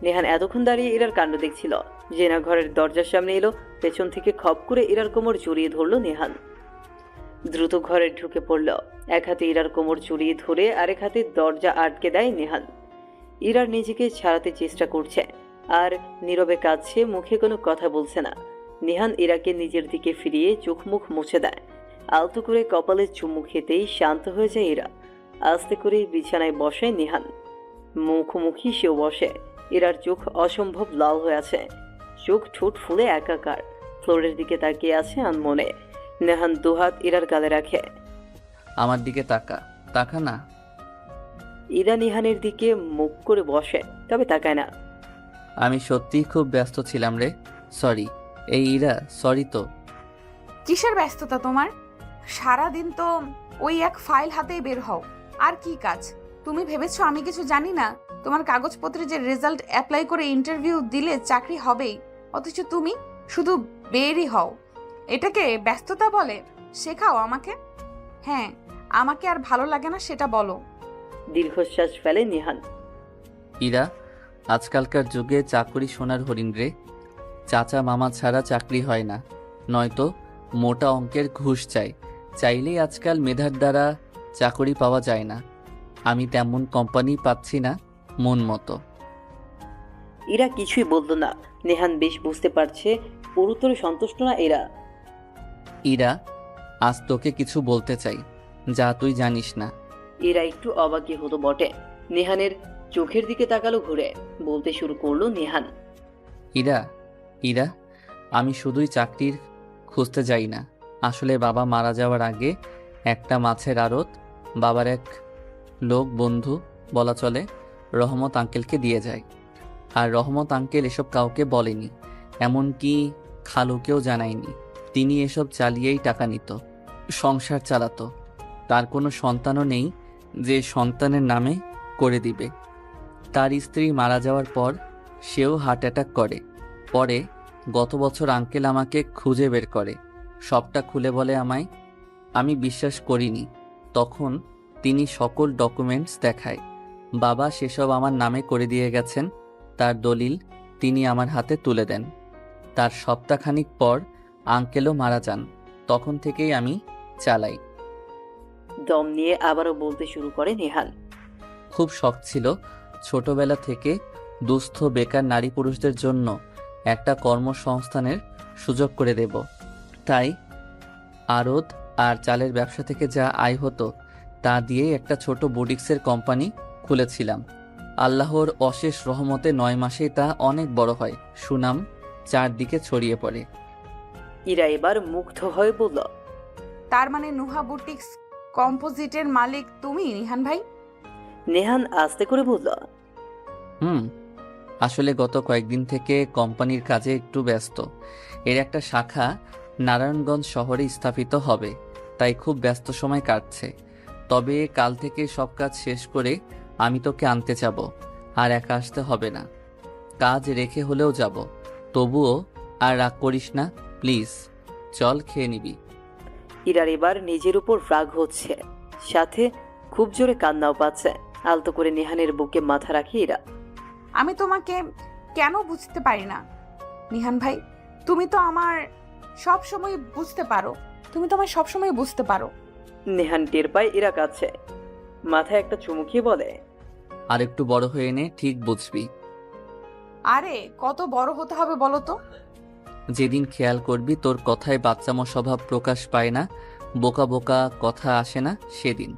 নেহান এতক্ষণ দাঁড়িয়ে এরার কাণ্ড দেখছিল। যে না ঘরের দরজার সামনে এলো, পেছন থেকে খপ করে এরার কোমর জড়িয়ে ধরল নেহান। দ্রুত ঘরে ঢুকে পড়ল। এক হাতে ইরার কোমর জড়িয়ে ধরে আরেক হাতে দরজা আটকে দেয় নেহান। ইরার নিজেকে ছাড়াতে চেষ্টা করছে, আর নীরবে কাঁদছে, মুখে কোনো কথা বলছে না। নেহান ইরাকে নিজের দিকে ফিরিয়ে চোখ মুখ মুছে দেয়। আলতো করে কপালে চুমু খেতেই শান্ত হয়ে যায় ইরা। আস্তে করে বিছানায় বসে নিহান, মুখোমুখি সেও বসে। ইরার চোখ অসম্ভব লাল হয়ে আছে, চোখ ঠোঁট ফুলে একাকার, ফ্লোরের দিকে তাকিয়ে আছে আনমনে। নেহান দুহাত ইরার গালে রাখে। আমার দিকে তাকা, তাকা না। ইরা নিহানের দিকে মুখ করে বসে, তবে তাকায় না। আমি সত্যিই খুব ব্যস্ত ছিলাম রে, সরি। এই ইরা, সরি তো। কিসের ব্যস্ততা তোমার? সারাদিন তো ওই এক ফাইল হাতেই বের হও, আর কি কাজ? তুমি ভেবেছো আমি কিছু জানি না? তোমার কাগজপত্রে যে রেজাল্ট অ্যাপ্লাই করে ইন্টারভিউ দিলে চাকরি হবেই, অথচ তুমি শুধু বেরই হও। এটাকে ব্যস্ততা বলে? শেখাও আমাকে। হ্যাঁ, আমাকে আর ভালো লাগে না সেটা বলো। দীর্ঘশ্বাস ফেলে নিহান। ইরা, আজকালকার যুগে চাকরি সোনার হরিণ রে। চাচা মামা ছাড়া চাকরি হয় না, নয়তো মোটা অঙ্কের ঘুষ চাই। চাইলেই আজকাল মেধার দ্বারা চাকরি পাওয়া যায় না। আমি তেমন কোম্পানি পাচ্ছি না মন মতো। ইরা কিছুই বলল না। নেহান বেশ বুঝতে পারছে পুরোতরে সন্তুষ্ট না এরা। ইরা, আজ তোকে কিছু বলতে চাই যা তুই জানিস না। এরা একটু অবাকই হতো বটে। নেহানের চোখের দিকে তাকালো ঘুরে, বলতে শুরু করলো নেহান। ইরা, ইরা, আমি শুধুই চাকরির খুঁজতে যাই না। আসলে বাবা মারা যাওয়ার আগে একটা মাছের আড়ত বাবার এক লোক বন্ধু বলা চলে রহমত আঙ্কেলকে দিয়ে যায়। আর রহমত আঙ্কেল এসব কাউকে বলেনি, এমনকি খালুকেও জানায়নি। তিনি এসব চালিয়েই টাকা নিত, সংসার চালাতো। তার কোনো সন্তানও নেই যে সন্তানের নামে করে দিবে। তার স্ত্রী মারা যাওয়ার পর সেও হার্ট অ্যাটাক করে। পরে গত বছর আঙ্কেল আমাকে খুঁজে বের করে, সবটা খুলে বলে আমায়। আমি বিশ্বাস করিনি। তখন তিনি সকল ডকুমেন্টস দেখায়। বাবা সেসব আমার নামে করে দিয়ে গেছেন। তার দলিল তিনি আমার হাতে তুলে দেন। তার সপ্তাহখানিক পর আঙ্কেলও মারা যান। তখন থেকেই আমি চালাই। দম নিয়ে আবারও বলতে শুরু করে নেহান। খুব শখ ছিল ছোটবেলা থেকে দুস্থ বেকার নারী পুরুষদের জন্য একটা কর্মসংস্থানের সুযোগ করে দেব। তাই আড়ত আর চালের ব্যবসা থেকে যা আয় হতো তা দিয়েই একটা ছোট বুটিক্সের কোম্পানি খুলেছিলাম। আল্লাহর অশেষ রহমতে 9 মাসেই তা অনেক বড় হয়, সুনাম চারদিকে ছড়িয়ে পড়ে। ইরা এবার মুগ্ধ হয়ে বলল। তার মানে নুহা বুটিক্স কম্পোজিটের মালিক তুমি নিহান ভাই? নেহান আস্তে করে বলল। আসলে গত কয়েকদিন থেকে কোম্পানির কাজে একটু ব্যস্ত। এর একটা শাখা নারায়ণগঞ্জ শহরে স্থাপিত হবে, তাই খুব ব্যস্ত সময় কাটছে। তবে কাল থেকে সব কাজ শেষ করে আমি তোকে আনতে যাব। আর একা আসতে হবে না, কাজ রেখে হলেও যাব। তবুও আর রাগ করিস না প্লিজ, চল খেয়ে নিবি। ইরার এবার নিজের উপর রাগ হচ্ছে, সাথে খুব জোরে কান্নাও পাচ্ছে। আলতো করে নেহানের বুকে মাথা রাখি ইরা। আমি তোমাকে কেন বুঝতে পারি না নিহান ভাই? তুমি তো আমার সব সময় বুঝতে পারো, তুমি তো আমায় সবসময় বুঝতে পারো। নেহান টের পায় ইরা কাছে, মাথায় একটা চুমুকিয়ে বলে। আর একটু বড় হয়ে নে, ঠিক বুঝবি। আরে কত বড় হতে হবে বলো তো? যেদিন খেয়াল করবি তোর কথায় বাচ্চামো স্বভাব প্রকাশ পায় না, বোকা বোকা কথা আসে না, সেদিন।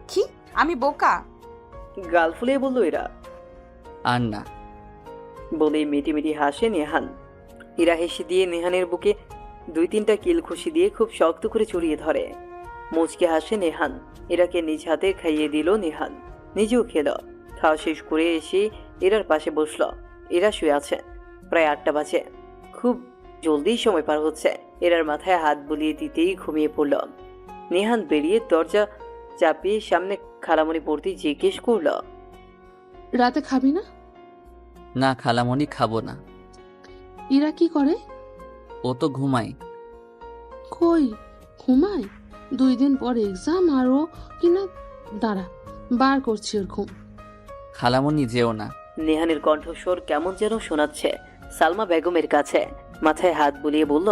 কি আমি বোকা? গাল ফুলিয়ে বলল ইরা। আর না। বলেই মিটিমিটি হাসে নেহান। ইরা হেসে দিয়ে নেহানের বুকে 2-3টা কিল খুশি দিয়ে খুব শক্ত করে জড়িয়ে ধরে। মুচকে হাসে নেহান। ইরাকে নিজ হাতে খাইয়ে দিল নেহান, নিজেও খেল। খাওয়া শেষ করে এসে ইরার পাশে বসল। ইরা শুয়ে আছে। প্রায় 8টা বাজে। খুব জলদি সময় পার হচ্ছে। এরার মাথায় হাত বুলিয়ে দিতেই ঘুমিয়ে পড়ল। নেহান বেরিয়ে দরজা চাপিয়ে সামনে খালামণি পড়তে জিজ্ঞেস করল। রাতে খাবি না? না খালামণি, খাবো না। ইরা কি করে? ও তো ঘুমায়। কই ঘুমায়? 2 দিন পর এক্সাম আর ও কিনা। দাঁড়া, বার করছি ওর ঘুম। খালামণি যেও না। নেহানের কণ্ঠস্বর কেমন যেন শোনাচ্ছে সালমা বেগমের কাছে। মাথায় হাত বুলিয়ে বলল।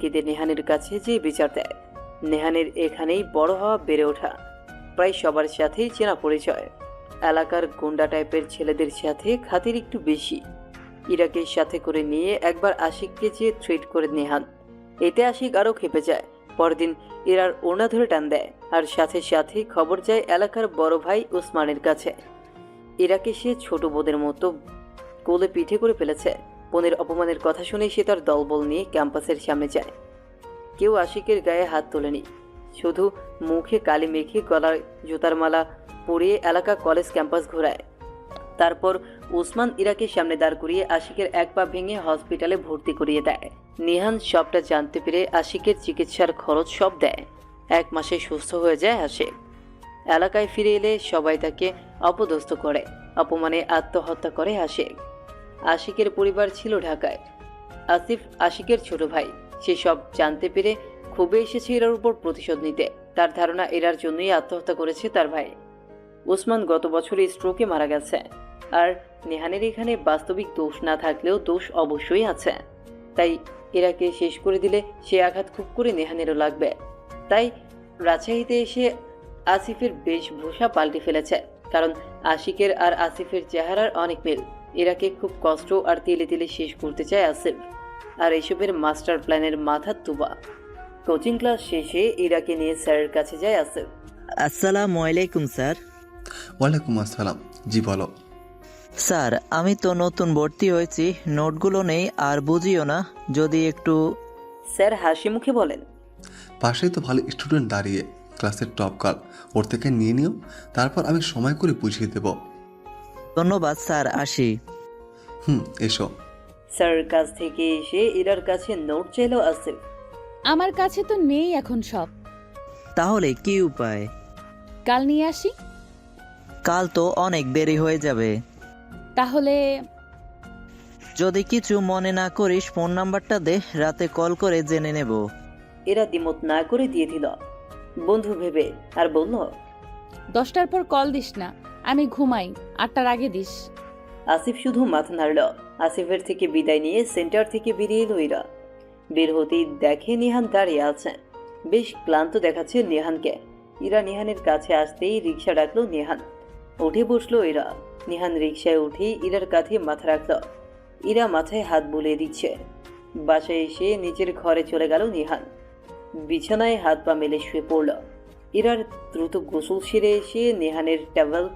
কেঁদে নেহানের কাছে যে বিচার দেয়। নেহানের এখানেই বড় হওয়া, বেড়ে ওঠা, প্রায় সবার সাথেই চেনা পরিচয়। এলাকার গুন্ডা টাইপের ছেলেদের সাথে খাতির একটু বেশি। ইরাকে সাথে করে নিয়ে একবার আশিককে যে থ্রেট করে নেহান, এতে আশিক আরও খেপে যায়। পরদিন ইরার ওড়না ধরে টান দেয়, আর সাথে সাথে খবর যায় এলাকার বড় ভাই ওসমানের কাছে। ইরাকে সে ছোট বোনের মতো কোলে পিঠে করে ফেলেছে। বোনের অপমানের কথা শুনে সে তার দলবল নিয়ে ক্যাম্পাসের সামনে যায়। কেউ আশিকের গায়ে হাত তোলেনি, শুধু মুখে কালি মেখে গলার জুতার মালা পরিয়ে এলাকা কলেজ ক্যাম্পাস ঘোরায়। তারপর ওসমান ইরাকে সামনে দাঁড় করিয়ে আশিকের এক পা ভেঙে হসপিটালে ভর্তি করিয়ে দেয়। নিহান সবটা জানতে পেরে আশিকের চিকিৎসার খরচ সব দেয়। 1 মাসে সুস্থ হয়ে যায় আশিক। এলাকায় ফিরে এলে সবাই তাকে অপদস্থ করে, অপমানে আত্মহত্যা করে আশিক। আশিকের পরিবার ছিল ঢাকায়। আসিফ আশিকের ছোট ভাই। সে সব জানতে পেরে ক্ষোভে এসেছে এরার উপর প্রতিশোধ নিতে। তার ধারণা এরার জন্যই আত্মহত্যা করেছে তার ভাই। ওসমান গত বছরে স্ট্রোকে মারা গেছে। আর নেহানের এখানে বাস্তবিক দোষ না থাকলেও দোষ অবশ্যই আছে। তাই এরাকে শেষ করে দিলে সে আঘাত খুব করে নেহানেরও লাগবে। তাই রাজশাহীতে এসে আসিফের বেশভূষা পাল্টে ফেলেছে, কারণ আশিকের আর আসিফের চেহারার অনেক মিল। এরাকে খুব কষ্ট আর তিলে তিলে শেষ করতে চায় আসিফ। আর এসবের মাস্টার প্ল্যানের মাথা তুবা। কোচিং ক্লাস শেষে ইরাকে নিয়ে স্যারের কাছে যায় আসিফ। আসসালামু আলাইকুম স্যার। ওয়ালাইকুম আসসালাম। জি বলো। স্যার, আমি তো নতুন ভর্তি হয়েছি, নোটগুলো নেই আর বুঝিও না, যদি একটু। স্যার হাসি মুখে বলেন, পাশেই তো ভালো স্টুডেন্ট দাঁড়িয়ে, ক্লাসের টপ গার্ল, ওর থেকে নিয়ে নিও, তারপর আমি সময় করে বুঝিয়ে দেব। ধন্যবাদ স্যার, আসি। এসো। স্যারের কাছ থেকে এসে ইরার কাছে নোট চাইল আসিফ। আমার কাছে তো নেই এখন সব। তাহলে কি উপায়? কাল নিয়ে আসি। কাল তো অনেক দেরি হয়ে যাবে। তাহলে যদি কিছু মনে না করিস ফোন নাম্বারটা দে, রাতে কল করে জেনে নেব। এরা দ্বিমত না করে দিয়ে দিল বন্ধু ভেবে, আর বলল, 10টার পর কল দিস না, আমি ঘুমাই, 8টার আগে দিস। আসিফ শুধু মাথা নাড়ল। আসিফের থেকে বিদায় নিয়ে সেন্টার থেকে বেরিয়ে এলো ইরা। বের হতেই দেখে নিহান দাঁড়িয়ে আছে। বেশ ক্লান্ত দেখাচ্ছে নিহানকে। ইরা নিহানের কাছে আসতেই রিক্সা ডাকলো নিহান। উঠে বসলো ইরা। নিহান রিক্সায় উঠেই ইরার কাঁধে মাথা রাখল। ইরা মাথায় হাত বুলিয়ে দিচ্ছে। বাসায় এসে নিজের ঘরে চলে গেল নিহান। বিছানায় হাত পা মেলে শুয়ে পড়ল। ইরার দ্রুত গোসল সেরে এসে নেহানের টাওয়েল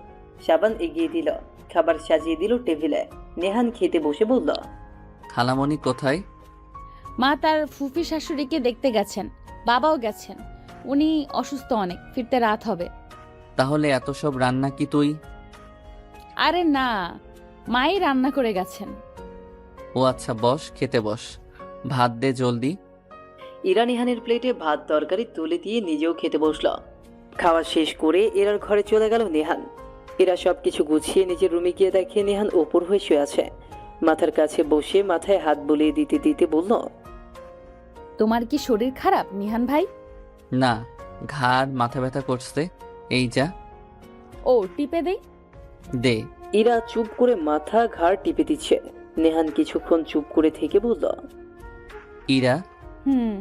সাবান এগিয়ে দিল। খাবার সাজিয়ে দিল টেবিলে। নেহান খেতে বসে বলল, খালামণি কোথায়? মা তার ফুফি শাশুড়িকে দেখতে গেছেন, বাবাও গেছেন। উনি অসুস্থ অনেক, ফিরতে রাত হবে। তাহলে এত সব রান্না কি তুই? আরে না, মাই রান্না করে গেছেন। ও আচ্ছা, বস, খেতে বস, ভাত দে জলদি। ইরা নিহানের প্লেটে ভাত তরকারি তুলে দিয়ে নিজেও খেতে বসল। খাওয়া শেষ করে এরার ঘরে চলে গেল নেহান। এরা সবকিছু গুছিয়ে নিজের রুমে গিয়ে দেখে নেহান ওপর হয়ে শুয়ে আছে। মাথার কাছে বসে মাথায় হাত বুলিয়ে দিতে দিতে বলল, তোমার কি শরীর খারাপ নিহান ভাই? না, ঘাড় মাথা ব্যথা করছে। এই যা। ও টিপে দেই। দে। ইরা চুপ করে মাথা ঘাড় টিপে দিচ্ছে। নেহান কিছুক্ষণ চুপ করে থেকে বলল, ইরা, হুম।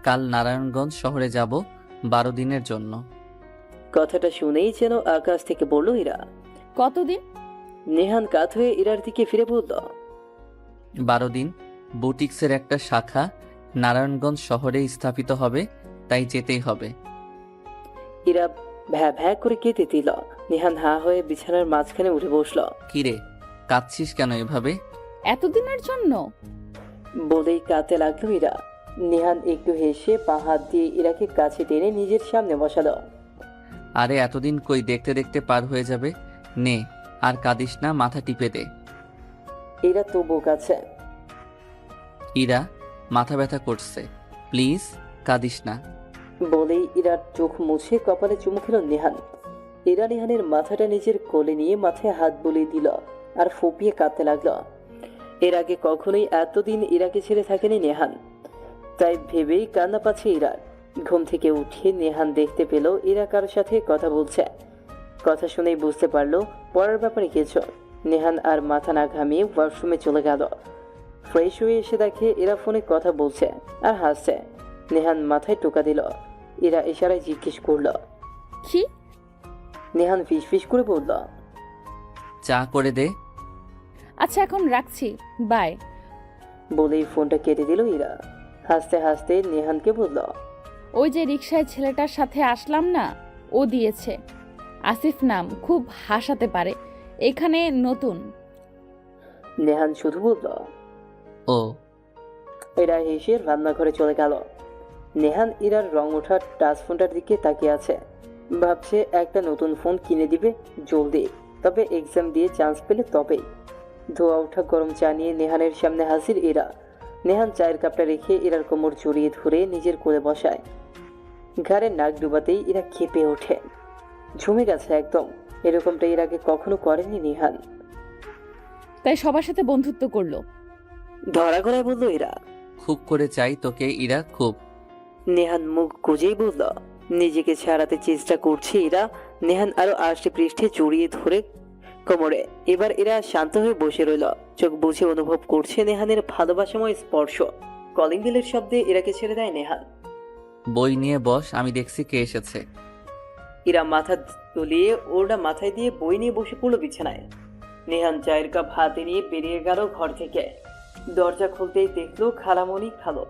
কাল নারায়ণগঞ্জ শহরে যাব 12 দিনের জন্য। কথাটা শুনেই যেন আকাশ থেকে বলল ইরা। কতদিন? নেহান কাত হয়ে ইরার দিকে ফিরে বলল, 12 দিন। বুটিক্সের একটা শাখা নারায়ণগঞ্জ শহরে স্থাপিত হবে, তাই যেতেই হবে। ইরা ভ্যা ভ্যা করে কেঁদে দিল। নেহান হা হয়ে বিছানার মাঝখানে উঠে বসল। কিরে, কাঁদছিস কেন এভাবে? এতদিনের জন্য? বলেই কাঁদতে লাগলো ইরা। নেহান একটু হেসে পা হাত দিয়ে ইরাকে কাছে টেনে নিজের সামনে বসালো। আরে এতদিন কই, দেখতে দেখতে পার হয়ে যাবে। নে, আর কাঁদিস না, মাথা টিপে দে। ইরা তবু কাছে। ইরা, মাথা ব্যথা করছে, প্লিজ কাঁদিস না। বলেই ইরার চোখ মুছে কপালে চুমু খেল নেহান। ইরা নেহানের মাথাটা নিজের কোলে নিয়ে মাথায় হাত বুলিয়ে দিল আর ফুপিয়ে কাঁদতে লাগলো। এর আগে কখনোই এতদিন ইরাকে ছেড়ে থাকেনি নেহান। তাই ভেবেই কান্না পাচ্ছে ইরার। ঘুম থেকে উঠে নেহান দেখতে পেল ইরা কারোর সাথে কথা বলছে। কথা শুনেই বুঝতে পারলো পড়ার ব্যাপারে কিছু। নেহান আর মাথা না ঘামিয়ে ওয়াশরুমে চলে গেল। ফ্রেশ হয়ে এসে দেখে এরা ফোনে কথা বলছে আর হাসছে। নেহান মাথায় টোকা দিল। এরা ইশারায় জিজ্ঞেস করলো, কি? নেহান ফিস ফিস করে বলল, চা করে দে। আচ্ছা এখন রাখছি, বাই। বলেই ফোনটা কেটে দিল ইরা। হাসতে হাসতে নেহানকে বলল, ওই যে রিকশায় ছেলেটার সাথে আসলাম না, ও দিয়েছে। আসিফ নাম, খুব হাসাতে পারে, এখানে নতুন। নেহান শুধু বলল। ও এরা হেসে রান্নাঘরে চলে গেল। নেহান ইরার রং ওঠা টাচ ফোনটার দিকে তাকিয়ে আছে। ভাবছে একটা নতুন ফোন কিনে দিবে জলদি, তবে এক্সাম দিয়ে চান্স পেলে তবেই। ধোয়া ওঠা গরম চা নিয়ে নেহানের সামনে হাজির ইরা। নেহান চায়ের কাপটা রেখে ইরার কোমর জড়িয়ে ধরে নিজের কোলে বসায়। ঘাড়ে নাক ডুবাতেই ইরা খেপে ওঠে, ঝুমে গেছে একদম। এরকমটা এর আগে কখনো করেনি নেহান। তাই সবার সাথে বন্ধুত্ব করলো। ধরা গলায় বলল ইরা। খুব করে চাই তোকে ইরা, খুব। নেহান মুখ গুজেই বলল। নিজেকে ছাড়াতে চেষ্টা করছে ইরা। নেহান আরো আষ্টে পৃষ্ঠে জড়িয়ে ধরে কোমরে। এবার এরা শান্ত হয়ে বসে রইল, চোখ বুঝে অনুভব করছে নেহানের ভালোবাসাময় স্পর্শ। কলিং বেলের শব্দে ইরাকে ছেড়ে দেয় নেহান। বই নিয়ে বস, আমি দেখছি কে এসেছে। ইরা মাথা তুলিয়ে ওরটা মাথায় দিয়ে বই নিয়ে বসে পড়লো বিছানায়। নেহান চায়ের কাপ হাতে নিয়ে বেরিয়ে গেল ঘর থেকে। দরজা খুলতেই দেখলো খালামণি খালো।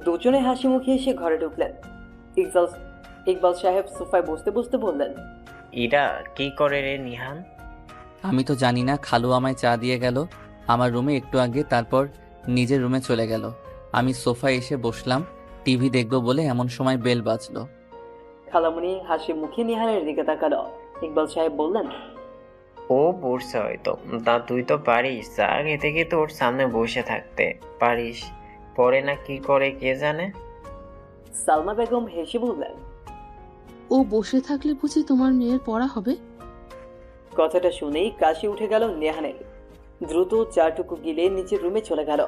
দুজনে হাসি মুখে এসে ঘরে ঢুকলেন। ইকবাল সাহেব সোফায় বসতে বসতে বললেন, ইরা কি করে রে নিহান? আমি তো জানি না, খালু আমায় চা দিয়ে গেল আমার রুমে একটু আগে, তারপর নিজের রুমে চলে গেল। আমি সোফায় এসে বসলাম টিভি দেখবো বলে, এমন সময় বেল বাজলো। খালামণি হাসি মুখে নিহানের দিকে তাকালো। ইকবাল সাহেব বললেন, ও পড়ছে হয়তো। তা তুই তো পারিস, আগে থেকে তোর সামনে বসে থাকতে পারিস, পরে না কি করে কে জানে। সালমা বেগম হেসে বললেন, ও বসে থাকলে বুঝি তোমার মেয়ের পড়া হবে? কথাটা শুনেই কাশি উঠে গেল নেহানের। দ্রুত চাটুকু গিলে নিচের রুমে চলে গেল।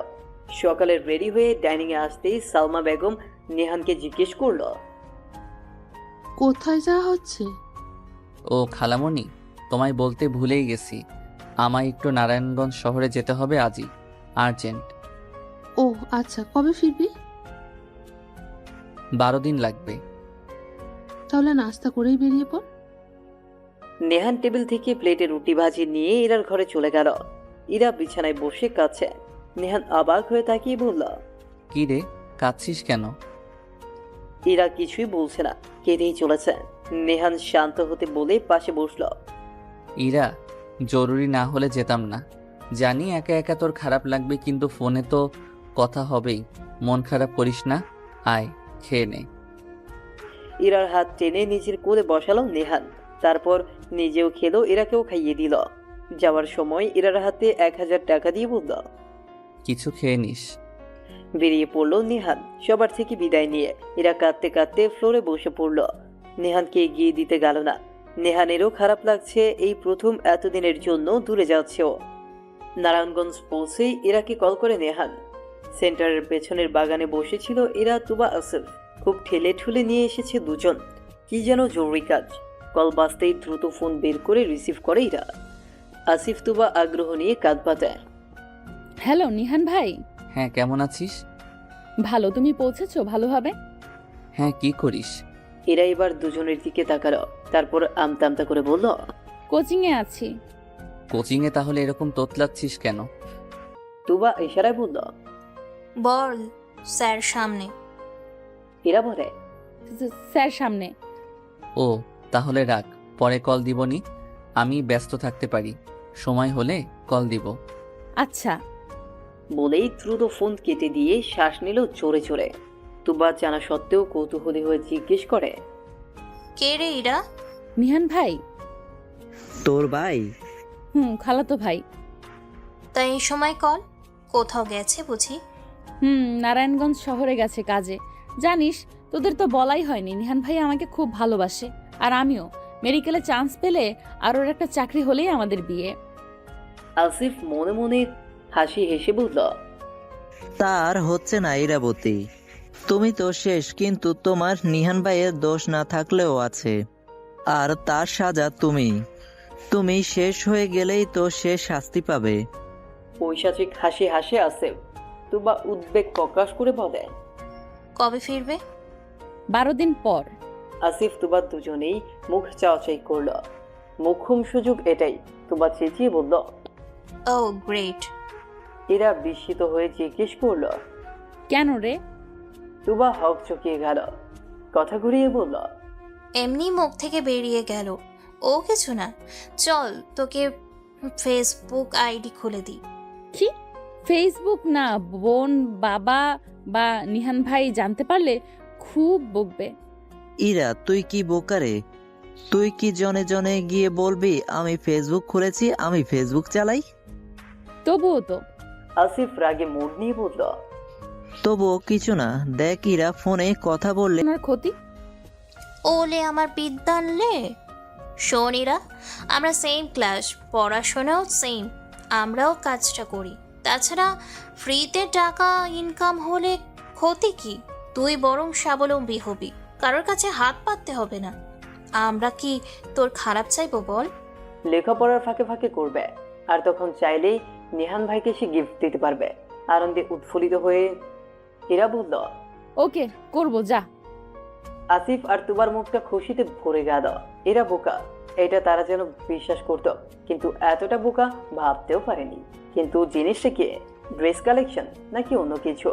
সকালে রেডি হয়ে ডাইনিং এ আসতেই সালমা বেগম নেহানকে জিজ্ঞেস করলো, কোথায় যাওয়া হচ্ছে? ও খালামণি, তোমায় বলতে ভুলেই গেছি, আমায় একটু নারায়ণগঞ্জ শহরে যেতে হবে আজই, আর্জেন্ট। ও আচ্ছা, কবে ফিরবি? 12 দিন লাগবে। তাহলে নাস্তা করেই বেরিয়ে পড়। নেহান টেবিল থেকে প্লেটে রুটি ভাজি নিয়ে ইরার ঘরে চলে গেল। ইরা বিছানায় বসে কাঁদছে। নেহান অবাক হয়ে তাকিয়ে বলল, কি রে, কাঁদছিস কেন? ইরা কিছুই বলছে না, কেঁদেই চলেছে। নেহান শান্ত হতে বলে পাশে বসলো। ইরা, জরুরি না হলে যেতাম না, জানি একা একা তোর খারাপ লাগবে, কিন্তু ফোনে তো কথা হবেই, মন খারাপ করিস না, আয় খেয়ে নে। ইরার হাত টেনে নিজের কোলে বসালো নেহান। তারপর নিজেও খেলো, ইরাকেও খাইয়ে দিল। যাওয়ার সময় ইরার হাতে 1000 টাকা দিয়ে বলল, কিছু খেয়ে নিস। বেরিয়ে পড়লো নেহান সবার থেকে বিদায় নিয়ে। ইরা কাঁদতে কাঁদতে ফ্লোরে বসে পড়লো। নেহানকে এগিয়ে দিতে গেল না। নেহানেরও খারাপ লাগছে, এই প্রথম এতদিনের জন্য দূরে যাচ্ছে ও। নারায়ণগঞ্জ পৌঁছেই ইরাকে কল করে নেহান। সেন্টারের পেছনের বাগানে বসেছিল ইরা, তুবা, আসিফ। খুব ঠেলে ঠুলে নিয়ে এসেছে দুজন, কি যেন জরুরি কাজ। কল বাজতেই দ্রুত ফোন বের করে রিসিভ করে ইরা। আসিফ তুবা আগ্রহ নিয়ে কাঁদ পাতায়। হ্যালো নিহান ভাই। হ্যাঁ, কেমন আছিস? ভালো, তুমি পৌঁছেছো ভালোভাবে? হ্যাঁ, কি করিস? এরা এবার দুজনের দিকে তাকালো, তারপর আমতা আমতা করে বলল, কোচিংয়ে আছি। কোচিংয়ে? তাহলে এরকম তোতলাচ্ছিস কেন? তুবা ইশারায় বলল, বল স্যার সামনে। এরা বলে, স্যার সামনে। ও তাহলে রাখ, পরে কল দিবনি, আমি ব্যস্ত থাকতে পারি, সময় হলে কল দিব। আচ্ছা। বলেই দ্রুত ফোন কেটে দিয়ে শ্বাস নিল জোরে জোরে। তুবা জানা সত্ত্বেও কৌতূহলী হয়ে জিজ্ঞেস করে, কে রে ইরা? নিহান ভাই। তোর ভাই? খালাতো ভাই। তাই এই সময় কল? কোথাও গেছে বুঝি? নারায়ণগঞ্জ শহরে গেছে কাজে। জানিস, তোদের তো বলাই হয়নি, নিহান ভাই আমাকে খুব ভালোবাসে, আর আমিও। মেডিকেলে চান্স পেলে আর ওর একটা চাকরি হলেই আমাদের বিয়ে। আসিফ মনে মনে হাসি হেসে বলল, তার হচ্ছে না ইরাবতী, তুমি তো শেষ, কিন্তু তোমার নিহান ভাইয়ের দোষ না থাকলেও আছে, আর তার সাজা তুমি শেষ হয়ে গেলেই তো সে শাস্তি পাবে। পৈশাচিক হাসি হাসে আসিফ। তুবা উদ্বেগ প্রকাশ করে বলে, কবে ফিরবে? 12 দিন পর। আসিফ তুবা দুজনেই মুখ চাওয়াচাই করল। মুখ্যম সুযোগ এটাই। তুবা চেঁচিয়ে বলল, ও গ্রেট। এরা বিস্মিত হয়ে জিজ্ঞেস করল, কেন রে? তুবা হক চকিয়ে গেল। কথা ঘুরিয়ে বলল, এমনি মুখ থেকে বেরিয়ে গেল। ও কিছু না, চল তোকে ফেসবুক আইডি খুলে দিই। কি ফেসবুক না, বোন, বাবা বা নিহান ভাই জানতে পারলে খুব বকবে। ইরা তুই কি বোকারে? তুই কি জনে জনে গিয়ে বলবি আমি ফেসবুক খুলেছি, আমি ফেসবুক চালাই? তবুও তো। আসিফ রাগে মুড নিয়ে বলল, তবুও কিছু না, দেখ ইরা ফোনে কথা বললে ওনার ক্ষতি। ওলে আমার বিদ্যানলে। শোনিরা, আমরা সেম ক্লাস, পড়াশোনাও সেম, আমরাও কাজটা করি। তাছাড়া ফ্রিতে টাকা ইনকাম হলে ক্ষতি কি? তুই বরং স্বাবলম্বী হবি, কারোর কাছে হাত পাততে হবে না। আমরা কি তোর খারাপ চাইবো বল? লেখাপড়ার ফাঁকে ফাঁকে করবে, আর তখন চাইলেই নিহান ভাইকে সে গিফট দিতে পারবে। আনন্দে উৎফুল্লিত হয়ে ইরা বলল, ওকে করব, যা। আসিফ আর তুবার মুখটা খুশিতে ভরে গেল। এরা বোকা, এটা তারা যেন বিশ্বাস করত, কিন্তু এতটা বোকা ভাবতেও পারেনি। কিন্তু জিনিসটা কি? ড্রেস কালেকশন নাকি অন্য কিছু?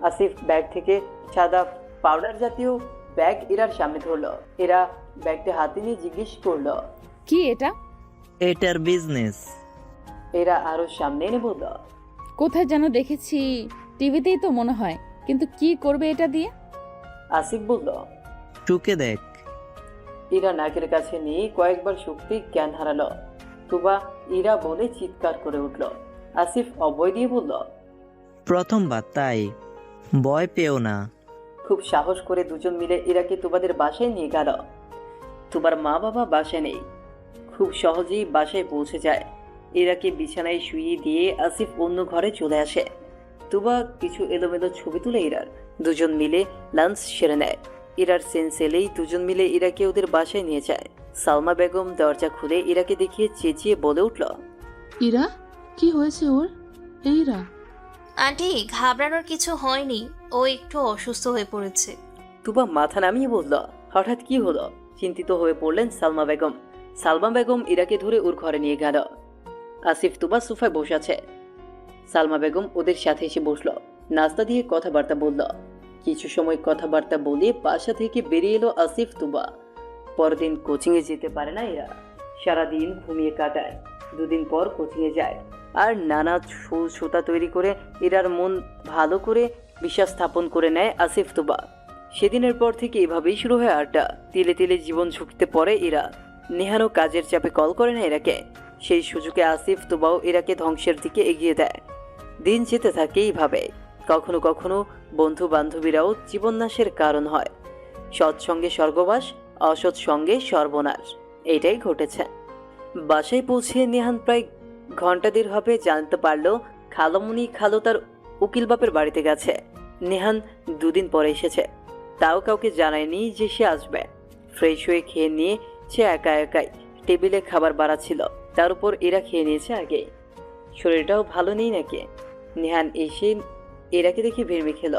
আসিফ ব্যাগ থেকে সাদা পাউডার জাতীয় ব্যাগ ইরার সামনে ধরলো। এরা ব্যাগটা হাতে নিয়ে জিজ্ঞেস করলো, কি এটা? এটার বিজনেস। এরা আরো সামনে এনে বলল, কোথায় যেন দেখেছি, টিভিতেই তো মনে হয়, কিন্তু কি করবে এটা দিয়ে? আসিফ বলল, টুকে দেখ। ইরা নাকের কাছে নিয়ে কয়েকবার শক্তি জ্ঞান হারালো। তুবা ইরা বলে চিৎকার করে উঠল। আসিফ অভয় দিয়ে বলল, প্রথমবার তাই, ভয় পেও না। খুব সাহস করে দুজন মিলে ইরাকে তুবাদের বাসায় নিয়ে গেল। তুবার মা বাবা বাসায় নেই, খুব সহজেই বাসায় পৌঁছে যায়। ইরাকে বিছানায় শুইয়ে দিয়ে আসিফ অন্য ঘরে চলে আসে। তুবা কিছু এলোমেলো ছবি তুলে ইরার, দুজন মিলে লাঞ্চ সেরে নেয়। ইরার সেন্স এলেই দুজন মিলে ইরাকে ওদের বাসায় নিয়ে যায়। সালমা বেগম দরজা খুলে ইরাকে দেখিয়ে চেঁচিয়ে বলে উঠল, ইরা, কি হয়েছে ওর? এই ইরা, আন্টি, ঘাবড়ানোর কিছু হয়নি, ও একটু অসুস্থ হয়ে পড়েছে। তুবা মাথা নামিয়ে বলল, হঠাৎ কি হলো? চিন্তিত হয়ে পড়লেন সালমা বেগম। সালমা বেগম ইরাকে ধরে ওর ঘরে নিয়ে গেল। আসিফ তুবা সোফায় বসে আছে। সালমা বেগম ওদের সাথে এসে বসল, নাস্তা দিয়ে কথাবার্তা বলল। কিছু সময় কথাবার্তা বলে বাসা থেকে বেরিয়ে এলো আসিফ তুবা। পরদিন কোচিংয়ে যেতে পারে না এরা, সারাদিন ঘুমিয়ে কাটায়। দুদিন পর কোচিংয়ে যায় আর নানা সুতা তৈরি করে এরার মন ভালো করে বিশ্বাস স্থাপন করে নেয় আসিফ তুবা। সেদিনের পর থেকে এভাবেই শুরু হয় আড্ডা। তিলে তিলে জীবন ঝুঁকিতে পড়ে এরা। নেহানও কাজের চাপে কল করে না এরাকে। সেই সুযোগে আসিফ তুবাও এরাকে ধ্বংসের দিকে এগিয়ে দেয়। দিন যেতে থাকে এইভাবে। কখনো কখনো বন্ধু বান্ধবীরাও জীবননাশের কারণ হয়। সৎসঙ্গে স্বর্গবাস, অসৎ সঙ্গে সর্বনাশ, এটাই ঘটেছে। বাসায় পৌঁছে নেহান প্রায় ঘন্টা দেড় হবে জানতে পারলো খালামুনি খালো তার উকিল বাপের বাড়িতে গেছে। নেহান দুদিন পরে এসেছে, তাও কাউকে জানায়নি যে সে আসবে। ফ্রেশ হয়ে খেয়ে নিয়ে সে একা একাই টেবিলে খাবার বাড়াচ্ছিল। তার উপর এরা খেয়ে নিয়েছে আগে। শরীরটাও ভালো নেই নাকি? নেহান এসে এরাকে দেখে ভিড়মি খেল।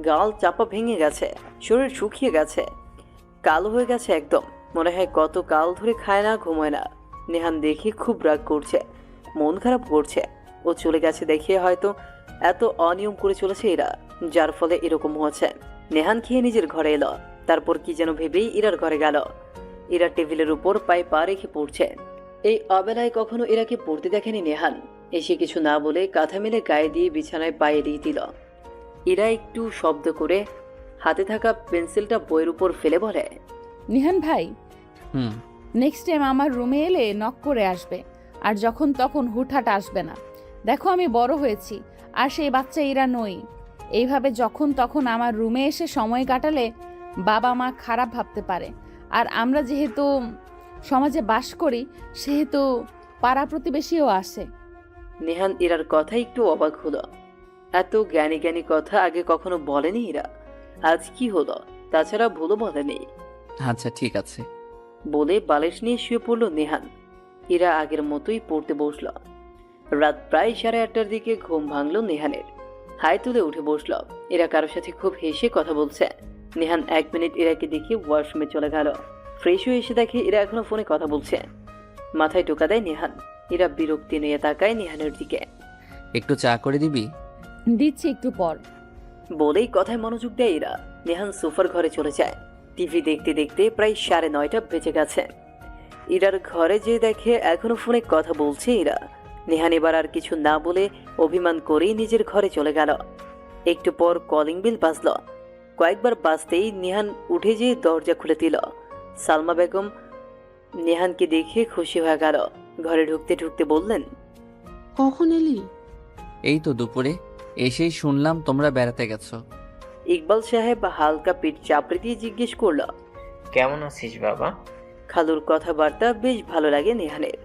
গাল চাপা ভেঙে গেছে, শরীর শুকিয়ে গেছে, কালো হয়ে গেছে একদম। মনে হয় কত কাল ধরে খায় না, ঘুমায় না। নেহান দেখে খুব রাগ করছে, মন খারাপ করছে। ও চলে গেছে দেখে হয়তো এত অনিয়ম করে চলেছে এরা, যার ফলে এরকম হচ্ছে। নেহান খেয়ে নিজের ঘরে এলো, তারপর কি যেন ভেবেই ইরার ঘরে গেল। ইরা টেবিলের উপর পায়ে পা রেখে পড়ছে। এই অবেলায় কখনো ইরাকে পড়তে দেখেনি নেহান। এসে কিছু না বলে কাঁথা মেলে গায়ে দিয়ে বিছানায় পায়ে দিয়ে দিল। ইরা একটু শব্দ করে হাতে থাকা পেন্সিলটা বইয়ের উপর ফেলে বলে, নিহান ভাই, হুম। নেক্সট টাইম আমার রুমে এলে নক করে আসবে, আর যখন তখন হুটহাট আসবে না। দেখো আমি বড় হয়েছি, আর সেই বাচ্চা ইরা নই। এইভাবে যখন তখন আমার রুমে এসে সময় কাটালে বাবা মা খারাপ ভাবতে পারে। আর আমরা যেহেতু সমাজে বাস করি, সেহেতু পাড়া প্রতিবেশীও আসে। নেহান ইরার কথা একটু অবাক হলো। এত জ্ঞানী জ্ঞানী কথা আগে কখনো বলেনি ইরা, আজ কি হলো? তাছাড়া ভুলও বলেনি। আচ্ছা ঠিক আছে। বলে বালিশ নিয়ে শুয়ে পড়ল নেহান। ইরা আগের মতোই পড়তে বসল। রাত প্রায় 8:30টার দিকে ঘুম ভাঙলো নেহানের। হাই তুলে উঠে বসল। এরা কারোর সাথে খুব হেসে কথা বলছে। নেহান 1 মিনিট ইরাকে দেখে ওয়াশরুমে চলে গেল। ফ্রেশ হয়ে এসে দেখে এরা এখনো ফোনে কথা বলছে। মাথায় টোকা দেয় নেহান। এরা বিরক্তি নিয়ে তাকায় নেহানের দিকে। একটু চা করে দিবি? দিচ্ছি একটু পর। বলেই কথায় মনোযোগ দেয় এরা। নেহান সোফার ঘরে চলে যায়। টিভি দেখতে দেখতে প্রায় 9:30 বেজে গেছে। ইরার ঘরে যেয়ে দেখে এখনো ফোনে কথা বলছে ইরা। নেহান এবার আর কিছু না বলে অভিমান করেই নিজের ঘরে চলে গেল। একটু পর কলিং বেল বাজল। কয়েকবার বাজতেই নেহান উঠে যেয়ে দরজা খুলে দিল। সালমা বেগম নেহানকে দেখে খুশি হয়ে গেল। ঘরে ঢুকতে ঢুকতে বললেন, কখন এলি? এই তো দুপুরে এসেই শুনলাম তোমরা বেড়াতে গেছো। ইকবাল সাহেব হালকা পিঠ চাপড়ে দিয়ে জিজ্ঞেস করল। কেমন আছিস বাবা? খালুর কথাবার্তা বেশ ভালো লাগে নেহানের।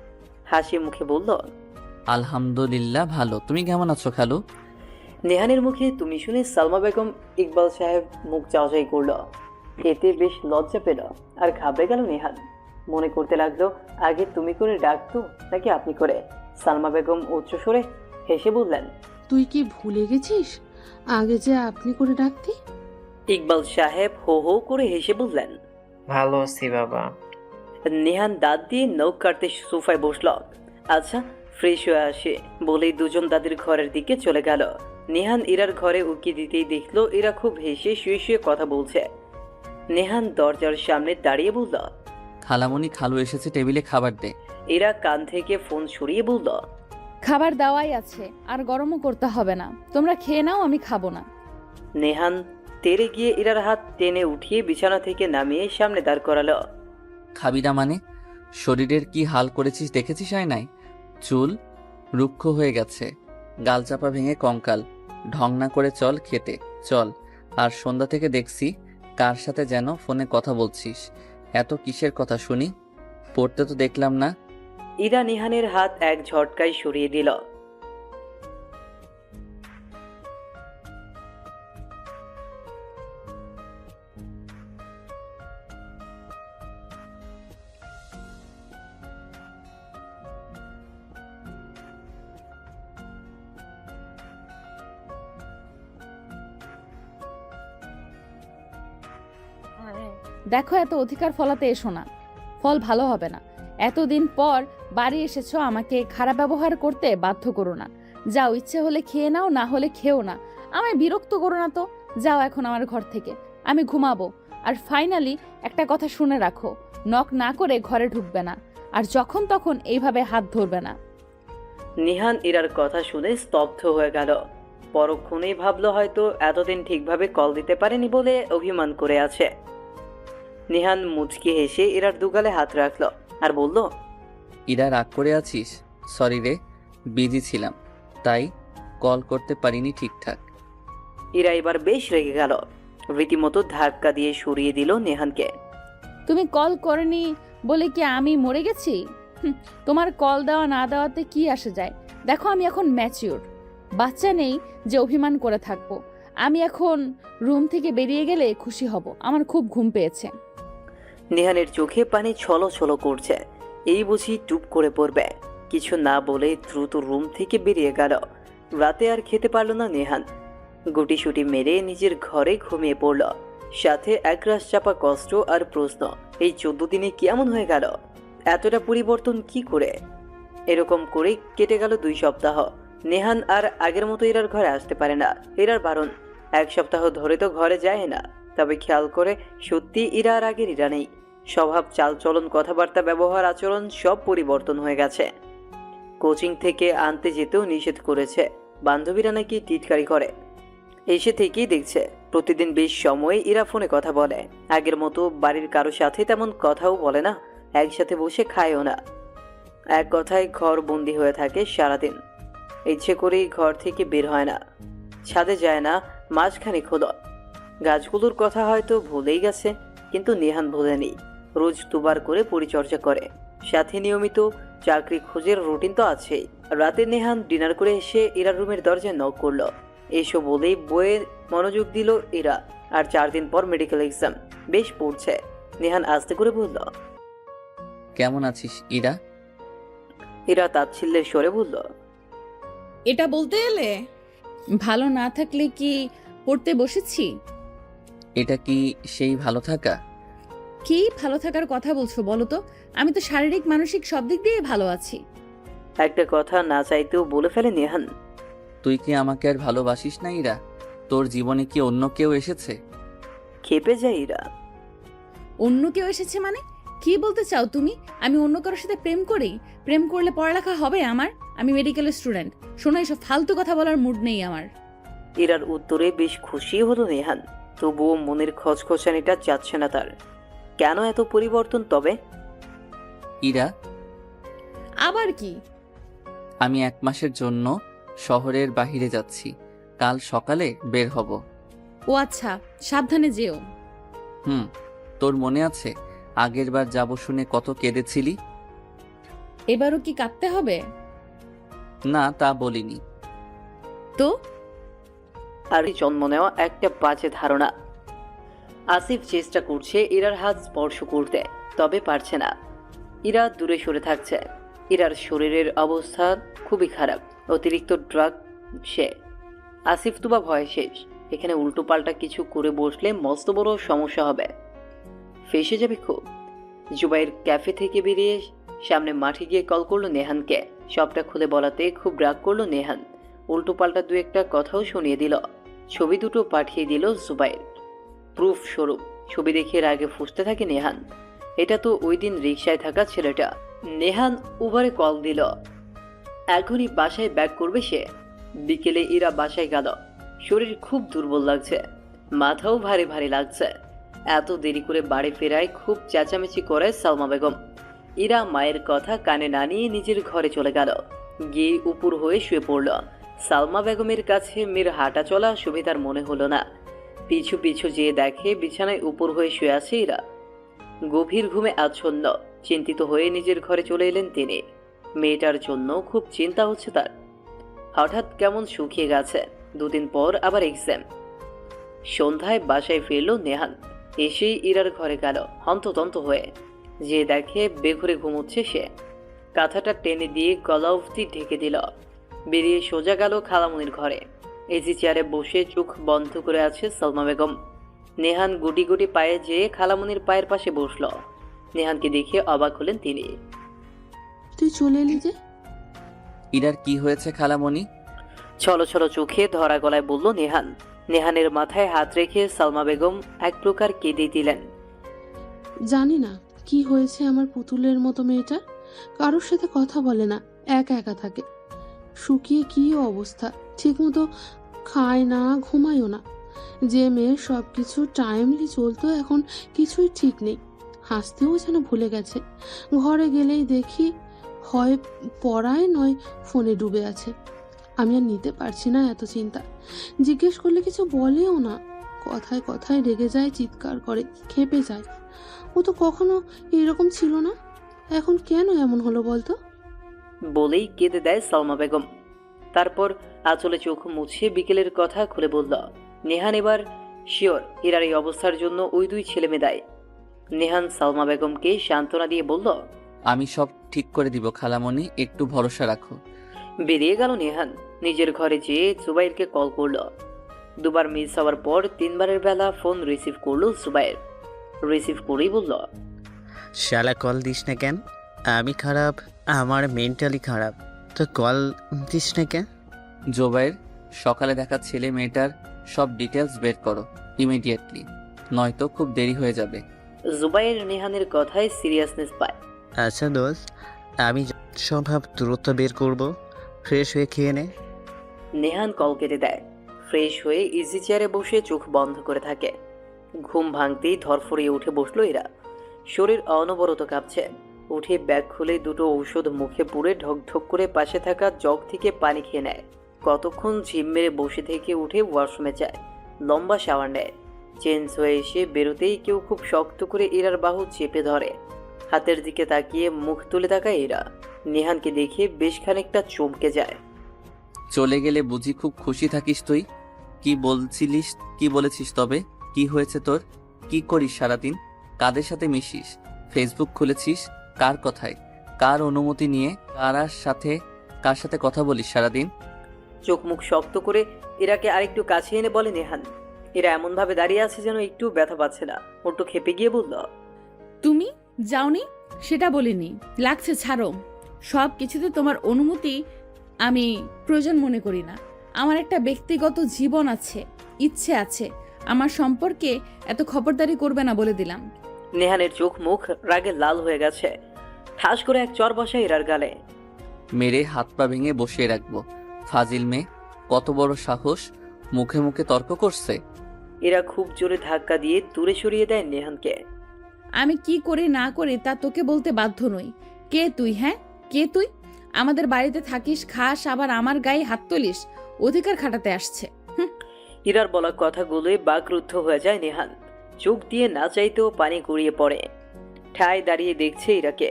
হাসি মুখে বলল, আলহামদুলিল্লাহ ভালো। তুমি কেমন আছো খালু? নেহানের মুখে তুমি শুনে সালমা বেগম ইকবাল সাহেব মুখ চাওয়াচাই করল। এতে বেশ লজ্জা পেল আর ঘাবড়ে গেল নেহান। মনে করতে লাগলো আগে তুমি করে ডাকতো নাকি আপনি করে। সালমা বেগম উচ্চস্বরে হেসে বললেন, তুই কি ভুলে গেছিস আগে যে আপনি করে ডাকতি? ইকবাল সাহেব হো হো করে হেসে বললেন, ভালো আছি বাবা। নেহান দাঁত দিয়ে নখ কাটতে সোফায় বসল। আচ্ছা ফ্রেশ হয়ে আসে বলেই দুজন দাদির ঘরের দিকে চলে গেল। নেহান ইরার ঘরে উকি দিতেই দেখলো এরা খুব হেসে শুয়ে শুয়ে কথা বলছে। নেহান দরজার সামনে দাঁড়িয়ে বলল, খালামণি খালু এসেছে, টেবিলে খাবার দে। এরা কান থেকে ফোন সরিয়ে বলল, খাবার দেওয়াই আছে, আর গরমও করতে হবে না, তোমরা খেয়ে নাও, আমি খাবো না। নেহান তেরে গিয়ে ইরার হাত টেনে উঠিয়ে বিছানা থেকে নামিয়ে সামনে দাঁড় করালো। খাবি না মানে? শরীরের কি হাল করেছিস দেখেছিস আয়নায়? চুল রুক্ষ হয়ে গেছে, গালচাপা ভেঙে কঙ্কাল। ঢং না করে চল খেতে চল। আর সন্ধ্যা থেকে দেখছি কার সাথে যেন ফোনে কথা বলছিস। এত কিসের কথা শুনি? পড়তে তো দেখলাম না। ইরা নেহানের হাত এক ঝটকায় সরিয়ে দিল। দেখো, এত অধিকার ফলাতে এসো না, ফল ভালো হবে না। এতদিন পর বাড়ি এসেছো, আমাকে খারাপ ব্যবহার করতে বাধ্য করো না। যাও, ইচ্ছে হলে খেয়ে নাও, না হলে খেও না। আমায় বিরক্ত করো না তো। যাও এখন আমার ঘর থেকে, আমি ঘুমাবো। আর ফাইনালি একটা কথা শুনে রাখো, নক না করে ঘরে ঢুকবে না, আর যখন তখন এইভাবে হাত ধরবে না। নিহান ইরার কথা শুনে স্তব্ধ হয়ে গেল। পরক্ষণেই ভাবলো হয়তো এতদিন ঠিকভাবে কল দিতে পারেনি বলে অভিমান করে আছে। নিহান মুচকি হেসে ইরার দুগালে হাত রাখলো আর বলল, ইরা রাগ করে আছিস? সরি রে, বিজি ছিলাম তাই কল করতে পারিনি ঠিকঠাক। ইরা এবার বেশ রেগে গেল। রীতিমতো ধাক্কা দিয়ে সরিয়ে দিল নেহানকে। তুমি কল করনি বলে কি আমি মরে গেছি? তোমার কল দেওয়া না দেওয়াতে কি আসে যায়? দেখো, আমি এখন ম্যাচিওর, বাচ্চা নেই যে অভিমান করে থাকবো। আমি এখন রুম থেকে বেরিয়ে গেলে খুশি হব, আমার খুব ঘুম পেয়েছে। নেহানের চোখে পানি ছলো ছলো করছে, এই বুঝি টুপ করে পড়বে। কিছু না বলে দ্রুত রুম থেকে বেরিয়ে গেল। রাতে আর খেতে পারল না নেহান। গুটিসুটি মেরে নিজের ঘরে ঘুমিয়ে পড়ল। সাথে একরাশ চাপা কষ্ট আর প্রশ্ন, এই 14 দিনে কেমন হয়ে গেল? এতটা পরিবর্তন কি করে? এরকম করে কেটে গেল 2 সপ্তাহ। নেহান আর আগের মতো ইরার ঘরে আসতে পারে না। ইরার বারণ, 1 সপ্তাহ ধরে তো ঘরে যায় না। তবে খেয়াল করে সত্যি ইরা আর আগের ইরা নেই। স্বভাব, চালচলন, কথাবার্তা, ব্যবহার, আচরণ সব পরিবর্তন হয়ে গেছে। কোচিং থেকে আনতে যেতেও নিষেধ করেছে। বান্ধবীরা নাকি টিটকারি করে। এসে থেকেই দেখছে প্রতিদিন বেশ সময়ে ইরা ফোনে কথা বলে। আগের মতো বাড়ির কারো সাথে তেমন কথাও বলে না, একসাথে বসে খায়ও না। এক কথায় ঘর বন্দি হয়ে থাকে সারাদিন। ইচ্ছে করেই ঘর থেকে বের হয় না, ছাদে যায় না, মাঝখানে খোলো। গাছগুলোর কথা হয়তো ভুলেই গেছে, কিন্তু নেহান ভোলেনি। রোজ 2 বার করে পরিচর্যা করে, সাথে নিয়মিত চাকরি খোঁজের রুটিন তো আছেই। রাতে নেহান ডিনার করে এসে ইরার রুমের দরজায় নক করলো। এসো বলেই বইয়ে মনোযোগ দিল ইরা। আর 4 দিন পর মেডিকেল এক্সাম, বেশ পড়ছে। নেহান আস্তে করে বলল, কেমন আছিস ইরা? ইরা তাচ্ছিল্যের স্বরে বলল, এটা বলতে এলে? ভালো না থাকলে কি পড়তে বসেছি? এটা কি সেই ভালো থাকা? কি ভালো থাকার কথা বলছো বলো তো? আমি তো শারীরিক মানসিক সব দিক দিয়ে ভালো আছি। একটা কথা না চাইতেও বলে ফেলে নেহান। তুই কি আমাকে আর ভালোবাসিস না ইরা? তোর জীবনে কি অন্য কেউ এসেছে? খেপে যায় ইরা। অন্য কেউ এসেছে মানে? কি বলতে চাও তুমি? আমি অন্য কারোর সাথে প্রেম করি? প্রেম করলে পড়ালেখা হবে আমার? আমি মেডিকেলের স্টুডেন্ট। শোনো, এসব ফালতু কথা বলার মুড নেই আমার। ইরার উত্তরে বেশ খুশি হলো নেহান, তবুও মনের খচখচানিটা যাচ্ছে না তার। কেন এত পরিবর্তন তবে? ইরা, আবার কি? আমি 1 মাসের জন্য শহরের বাইরে যাচ্ছি, কাল সকালে বের হব। ও আচ্ছা, সাবধানে যেও। তোর মনে আছে আগের বার যাব শুনে কত কেঁদেছিলি? এবারও কি কাঁদতে হবে? না, তা বলিনি। তো আর জন্ম নেওয়া একটা বাজে ধারণা। আসিফ চেষ্টা করছে ইরার হাত স্পর্শ করতে, তবে পারছে না। ইরা দূরে সরে থাকছে। ইরার শরীরের অবস্থা খুবই খারাপ, অতিরিক্ত ড্রাগ সে। আসিফ তো বা ভয় শেষ, এখানে উল্টোপাল্টা কিছু করে বসলে মস্ত বড় সমস্যা হবে, ফেসে যাবে খুব। জুবাইর ক্যাফে থেকে বেরিয়ে সামনে মাঠে গিয়ে কল করলো নেহানকে। সবটা খুলে বলাতে খুব রাগ করলো নেহান। উল্টোপাল্টা দু একটা কথাও শুনিয়ে দিল। ছবি দুটো পাঠিয়ে দিল জুবাইর প্রুফ স্বরূপ। ছবি দেখে রাগে ফুঁসতে থাকে নেহান। এটা তো ওই দিন রিকশায় থাকা ছেলেটা। নেহান উবারে কল দিল, এখনই বাসায় ব্যাক করবে সে। বিকেলে ইরা বাসায় গেল। শরীর খুব দুর্বল লাগছে, মাথাও ভারী ভারী লাগছে। এত দেরি করে বাড়ি ফেরায় খুব চেঁচামেচি করে সালমা বেগম। ইরা মায়ের কথা কানে না নিয়ে নিজের ঘরে চলে গেল, গিয়ে উপর হয়ে শুয়ে পড়ল। সালমা বেগমের কাছে মেয়ের হাঁটা চলা সুবিধার মনে হলো না। পিছু পিছু যেয়ে দেখে বিছানায় উপর হয়ে শুয়ে আছে ইরা, গভীর ঘুমে আচ্ছন্ন। চিন্তিত হয়ে নিজের ঘরে চলে এলেন তিনি। মেয়েটার জন্য খুব চিন্তা হচ্ছে তার। হঠাৎ কেমন শুকিয়ে গেছে। 2 দিন পর আবার এক্সাম। সন্ধ্যায় বাসায় ফিরল নেহান। এসেই ইরার ঘরে গেল হন্ততন্ত হয়ে। যে দেখে বেঘরে ঘুমোচ্ছে সে। কাঁথাটা টেনে দিয়ে গলা অবধি ঢেকে দিল। বেরিয়ে সোজা গেল খালামুনির ঘরে। এজি চেয়ারে বসে চোখ বন্ধ করে আছে সালমা বেগম। নেহান গুটি গুটি পায়ে যেয়ে খালামুনির পায়ের পাশে বসল। নেহানকে দেখে অবাক হলেন তিনি। তুই চলে এলি যে? ইরার কি হয়েছে খালামণি? ছলো ছলো চোখে ধরা গলায় বলল নেহান। নেহানের মাথায় হাত রেখে সালমা বেগম এক প্রকার কেঁদে দিলেন। জানি না কি হয়েছে আমার পুতুলের মতো মেয়েটার। কারোর সাথে কথা বলে না, একা একা থাকে। শুকিয়ে কি অবস্থা, ঠিক মতো খায় না, ঘুমায়ও না। যে মেয়ের সবকিছু টাইমলি চলতো এখন কিছুই ঠিক নেই। হাসতেও যেন ভুলে গেছে। ঘরে গেলেই দেখি হয় পড়ায় নয় ফোনে ডুবে আছে। আমি আর নিতে পারছি না এত চিন্তা। জিজ্ঞেস করলে কিছু বলেও না, কথায় কথায় রেগে যায়, চিৎকার করে, খেপে যায়। ও তো কখনো এরকম ছিল না, এখন কেন এমন হলো বলতো? বলেই কেঁদে দেয় সালমা বেগম। তারপর আঁচলে চোখ মুছে বিকেলের কথা খুলে বলল। নেহান এবার শিওর ইরার এই অবস্থার জন্য ওই 2 ছেলে মেয়ে দায়ী। নেহান সালমা বেগমকে সান্ত্বনা দিয়ে বলল, আমি সব ঠিক করে দিব খালামণি, একটু ভরসা রাখো। বেরিয়ে গেল নেহান। নিজের ঘরে যেয়ে জুবাইরকে কল করল। 2 বার মিস হওয়ার পর 3 বারের বেলা ফোন রিসিভ করলো জুবাইর। রিসিভ করেই বলল, শালা কল দিস না কেন? আমি খারাপ, আমার মেন্টালি খারাপ, তো কল দিস না কেন? জোবাইর, সকালে দেখা ছেলে মেয়েটার সব ডিটেলস বের করো ইমিডিয়েটলি, নয়তো খুব দেরি হয়ে যাবে। জুবাইর নেহানের কথায় সিরিয়াসনেস পায়। আচ্ছা দোস্ত, আমি সম্ভব দূরত্ব বের করব। ফ্রেশ হয়ে খেয়ে নে। নেহান কল কেটে দেয়। ফ্রেশ হয়ে ইজি চেয়ারে বসে চোখ বন্ধ করে থাকে। ঘুম ভাঙতেই ধরফরিয়ে উঠে বসলো এরা। শরীর অনবরত কাঁপছে। উঠে ব্যাগ খুলে 2টো ঔষধ মুখে পুরে ঢকঢক করে পাশে থাকা জগ থেকে পানি খেয়ে নেয়। কতক্ষণ ঝিম মেরে বসে থেকে উঠে ওয়াশরুমে যায়। লম্বা শাওয়ার নেয়। চেঞ্জ হয়ে এসে বেরোতেই কেউ খুব শক্ত করে ইরার বাহু চেপে ধরে। হাতের দিকে তাকিয়ে মুখ তুলে তাকায় এরা। নেহানকে দেখে বেশ খানিকটা চমকে যায়। চলে গেলে বুঝি খুব খুশি থাকিস তুই? কি বলেছিস তবে? কি হয়েছে তোর? কি করিস সারাদিন? কাদের সাথে মিশিস? ফেসবুক খুলেছিস কার কথায়? কার অনুমতি নিয়ে কার সাথে কথা বলিস সারাদিন? চোখ মুখ শক্ত করে এরাকে আরেকটু কাছে এনে বলে নেহান। এরা এমন ভাবে দাঁড়িয়ে আছে যেন একটু ব্যথা পাচ্ছে না। ওটু খেপে গিয়ে বলল, তুমি যাওনি সেটা বলিনি, লাগছে ছাড়ো। সব কিছুতে তোমার অনুমতি আমি প্রয়োজন মনে করি না। আমার একটা ব্যক্তিগত জীবন আছে, ইচ্ছে আছে। আমার সম্পর্কে এত খবরদারি করবে না বলে দিলাম। নেহানের চোখ মুখ রাগে লাল হয়ে গেছে। ঠাস করে এক চর বসায় ইরার গালে। মেরে হাত পা ভেঙে বসিয়ে রাখবো। ফাজিল মেয়ে, কত বড় সাহস, মুখে মুখে তর্ক করছে। ইরা খুব জোরে ধাক্কা দিয়ে দূরে সরিয়ে দেয় নেহানকে। আমি কি করি না করি তা তোকে বলতে বাধ্য নই। কে তুই? হ্যাঁ, কে তুই? আমাদের বাড়িতে থাকিস, খাস, আবার আমার গায়ে হাত তুলিস? অধিকার খাটাতে আসছে। ইরার বলা কথাগুলোই বাকরুদ্ধ হয়ে যায় নেহান। চোখ দিয়ে না চাইতেও পানি গড়িয়ে পড়ে। ঠায় দাঁড়িয়ে দেখছে ইরাকে।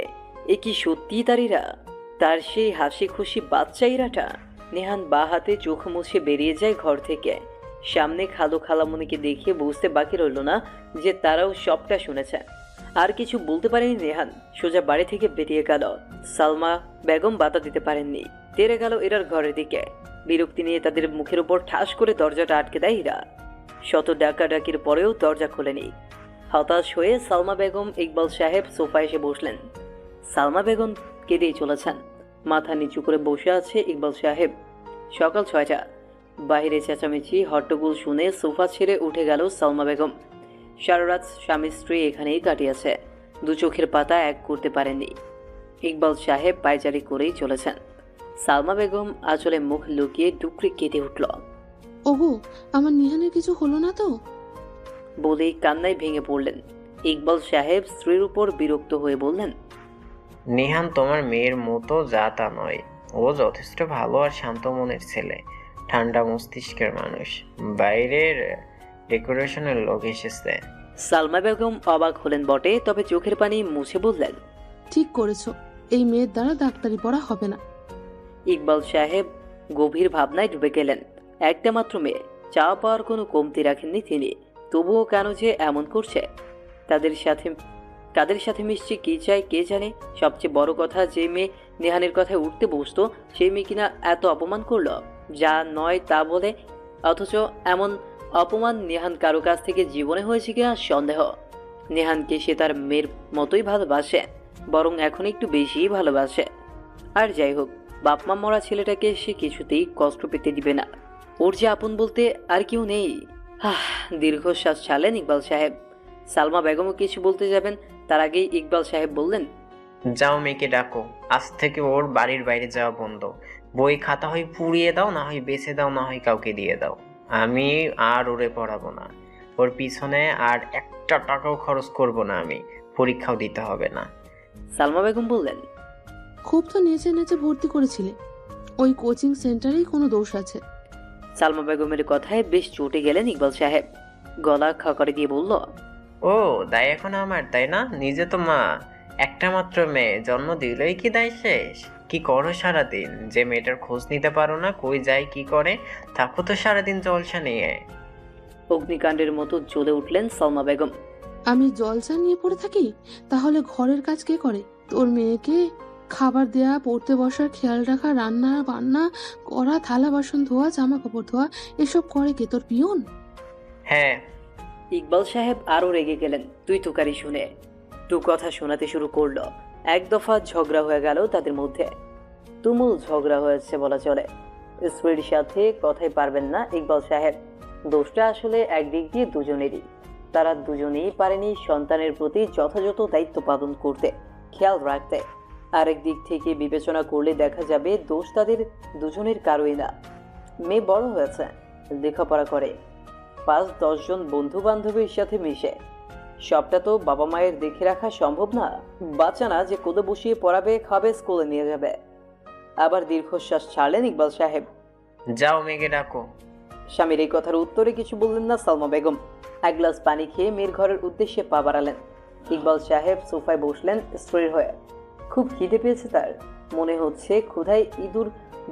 এ কি সত্যি তার ইরা? তার সেই হাসি খুশি বাচ্চা ইরাটা? নেহান বা হাতে চোখ মুছে বেরিয়ে যায় ঘর থেকে। সামনে খালু খালামুনিকে দেখিয়ে বুঝতে বাকি রইল না যে তারাও সবটা শুনেছে। আর কিছু বলতে পারেনি নেহান, সোজা বাড়ি থেকে বেরিয়ে গেল। সালমা বেগম বাধা দিতে পারেননি, তেড়ে গেল ইরার ঘরের দিকে। বিরক্তি নিয়ে তাদের মুখের উপর ঠাস করে দরজাটা আটকে দেয় ইরা। শত ডাকাডাকির পরেও দরজা খোলেনি। হতাশ হয়ে সালমা বেগম ইকবাল সাহেব সোফায় এসে বসলেন। সালমা বেগম কেঁদেই চলেছেন। মাথা নিচু করে বসে আছে ইকবাল সাহেব। সকাল 6টা। বাইরে চেঁচামেচি হট্টগোল শুনে সোফা ছেড়ে উঠে গেল সালমা বেগম। সারা রাত স্বামী স্ত্রী এখানেই কাটিয়েছে, দু চোখের পাতা এক করতে পারেননি। ইকবাল সাহেব পায়চারি করেই চলেছেন। সালমা বেগম আঁচলে মুখ লুকিয়ে ডুকরে কেঁদে উঠল। ওগো, আমার নিহানের কিছু হলো না তো? বলেই কান্নায় ভেঙে পড়লেন। ইকবাল সাহেব স্ত্রীর উপর বিরক্ত হয়ে বললেন, নিহান তোমার মেয়ের মতো যা তা নয়। ও যথেষ্ট ভালো আর শান্ত মনের ছেলে, ঠান্ডা মস্তিষ্কের মানুষ। বাইরের ডেকোরেশনের লোক এসেছে। সালমা বেগম অবাক হলেন বটে, তবে চোখের পানি মুছে বললেন, ঠিক করেছো, এই মেয়ের দ্বারা ডাক্তারি পড়া হবে না। ইকবাল সাহেব গভীর ভাবনায় ডুবে গেলেন। একটা মাত্র মেয়ে, চাওয়া পাওয়ার কোনো কমতি রাখেননি তিনি। তবুও কেন যে এমন করছে? কাদের সাথে মিশছে কি চাই কে জানে। সবচেয়ে বড় কথা, যে মেয়ে নেহানের কথায় উঠতে বসতো সেই মেয়ে কিনা এত অপমান করলো, যা নয় তা বলে। অথচ এমন অপমান নেহান কারো কাছ থেকে জীবনে হয়েছে কিনা সন্দেহ। নেহানকে সে তার মেয়ের মতোই ভালোবাসে, বরং এখন একটু বেশিই ভালোবাসে। আর যাই হোক, বাপমা মরা ছেলেটাকে সে কিছুতেই কষ্ট পেতে দিবে না। ওর যে আপন বলতে আর কেউ নেই। দীর্ঘশ্বাস ছাড়লেন ইকবাল সাহেব। সালমা বেগমও কিছু বলতে যাবেন, তার আগেই ইকবাল সাহেব বললেন, যাও মেয়েকে ডাকো, আজ থেকে ওর বাড়ির বাইরে যাওয়া বন্ধ। বই খাতা হয় পুড়িয়ে দাও, না হয় বেছে দাও, না হয় কাউকে দিয়ে দাও। আমি আর ওরে পড়াবো না। ওর পিছনে আর একটা টাকাও খরচ করব না আমি। পরীক্ষাও দিতে হবে না। সালমা বেগম বললেন, খুব তো নেচে নেচে ভর্তি করেছিলে, ওই কোচিং সেন্টারেই কোনো দোষ আছে। সালমা বেগমের কথায় বেশ চটে গেলেন ইকবাল সাহেব। গলা খাকারে দিয়ে বলল, ও দায় এখন আমার, তাই না? নিজে তো মা, একটা মাত্র মেয়ে, জন্ম দিলেই কি দায় শেষ? কি করো সারাদিন? যে মেয়েটার খোঁজ নিতে পারো না, কই যায় কি করে? থাকো তো সারাদিন জলসা নিয়ে। অগ্নিকাণ্ডের মতো জ্বলে উঠলেন সালমা বেগম। আমি জলসা নিয়ে পড়ে থাকি? তাহলে ঘরের কাজ কে করে? তোর মেয়েকে খাবার দেয়া, পড়তে বসার খেয়াল রাখা, রান্না বান্না করা, থালা বাসন ধোয়া, জামা কাপড় ধোয়া, এসব করে কে? তোর পিয়ন? হ্যাঁ। ইকবাল সাহেব আরো রেগে গেলেন তুই তুকারি শুনে। তু কথা শোনাতে শুরু করলো। এক দফা ঝগড়া হয়ে গেল তাদের মধ্যে। তুমুল ঝগড়া হয়েছে বলা চলে। স্ত্রীর সাথে কথাই পারবেন না ইকবাল সাহেব। দোষটা আসলে একদিক দিয়ে দুজনেরই। তারা দুজনেই পারেনি সন্তানের প্রতি যথাযথ দায়িত্ব পালন করতে, খেয়াল রাখতে। আরেক দিক থেকে বিবেচনা করলে দেখা যাবে দোষ তাদের দুজনের কারোই না। মেয়ে বড় হয়েছে, লেখাপড়া করে, 5-10 জন বন্ধু বান্ধবীর সাথে মিশে। সবটা তো বাবা মায়ের দেখে রাখা সম্ভব না। বাচ্চা না যে কোলে বসিয়ে পড়াবে, খাবে, স্কুলে নিয়ে যাবে। আবার দীর্ঘশ্বাস ছাড়লেন ইকবাল সাহেব। যাও মেয়েকে ডাকো। স্বামীর এই কথার উত্তরে কিছু বললেন না সালমা বেগম। এক গ্লাস পানি খেয়ে মেয়ের ঘরের উদ্দেশ্যে পা বাড়ালেন। ইকবাল সাহেব সোফায় বসলেন স্ত্রীর হয়ে। খুব খিদে পেয়েছে তার। মনে হচ্ছে ক্ষুধায় ইঁদুর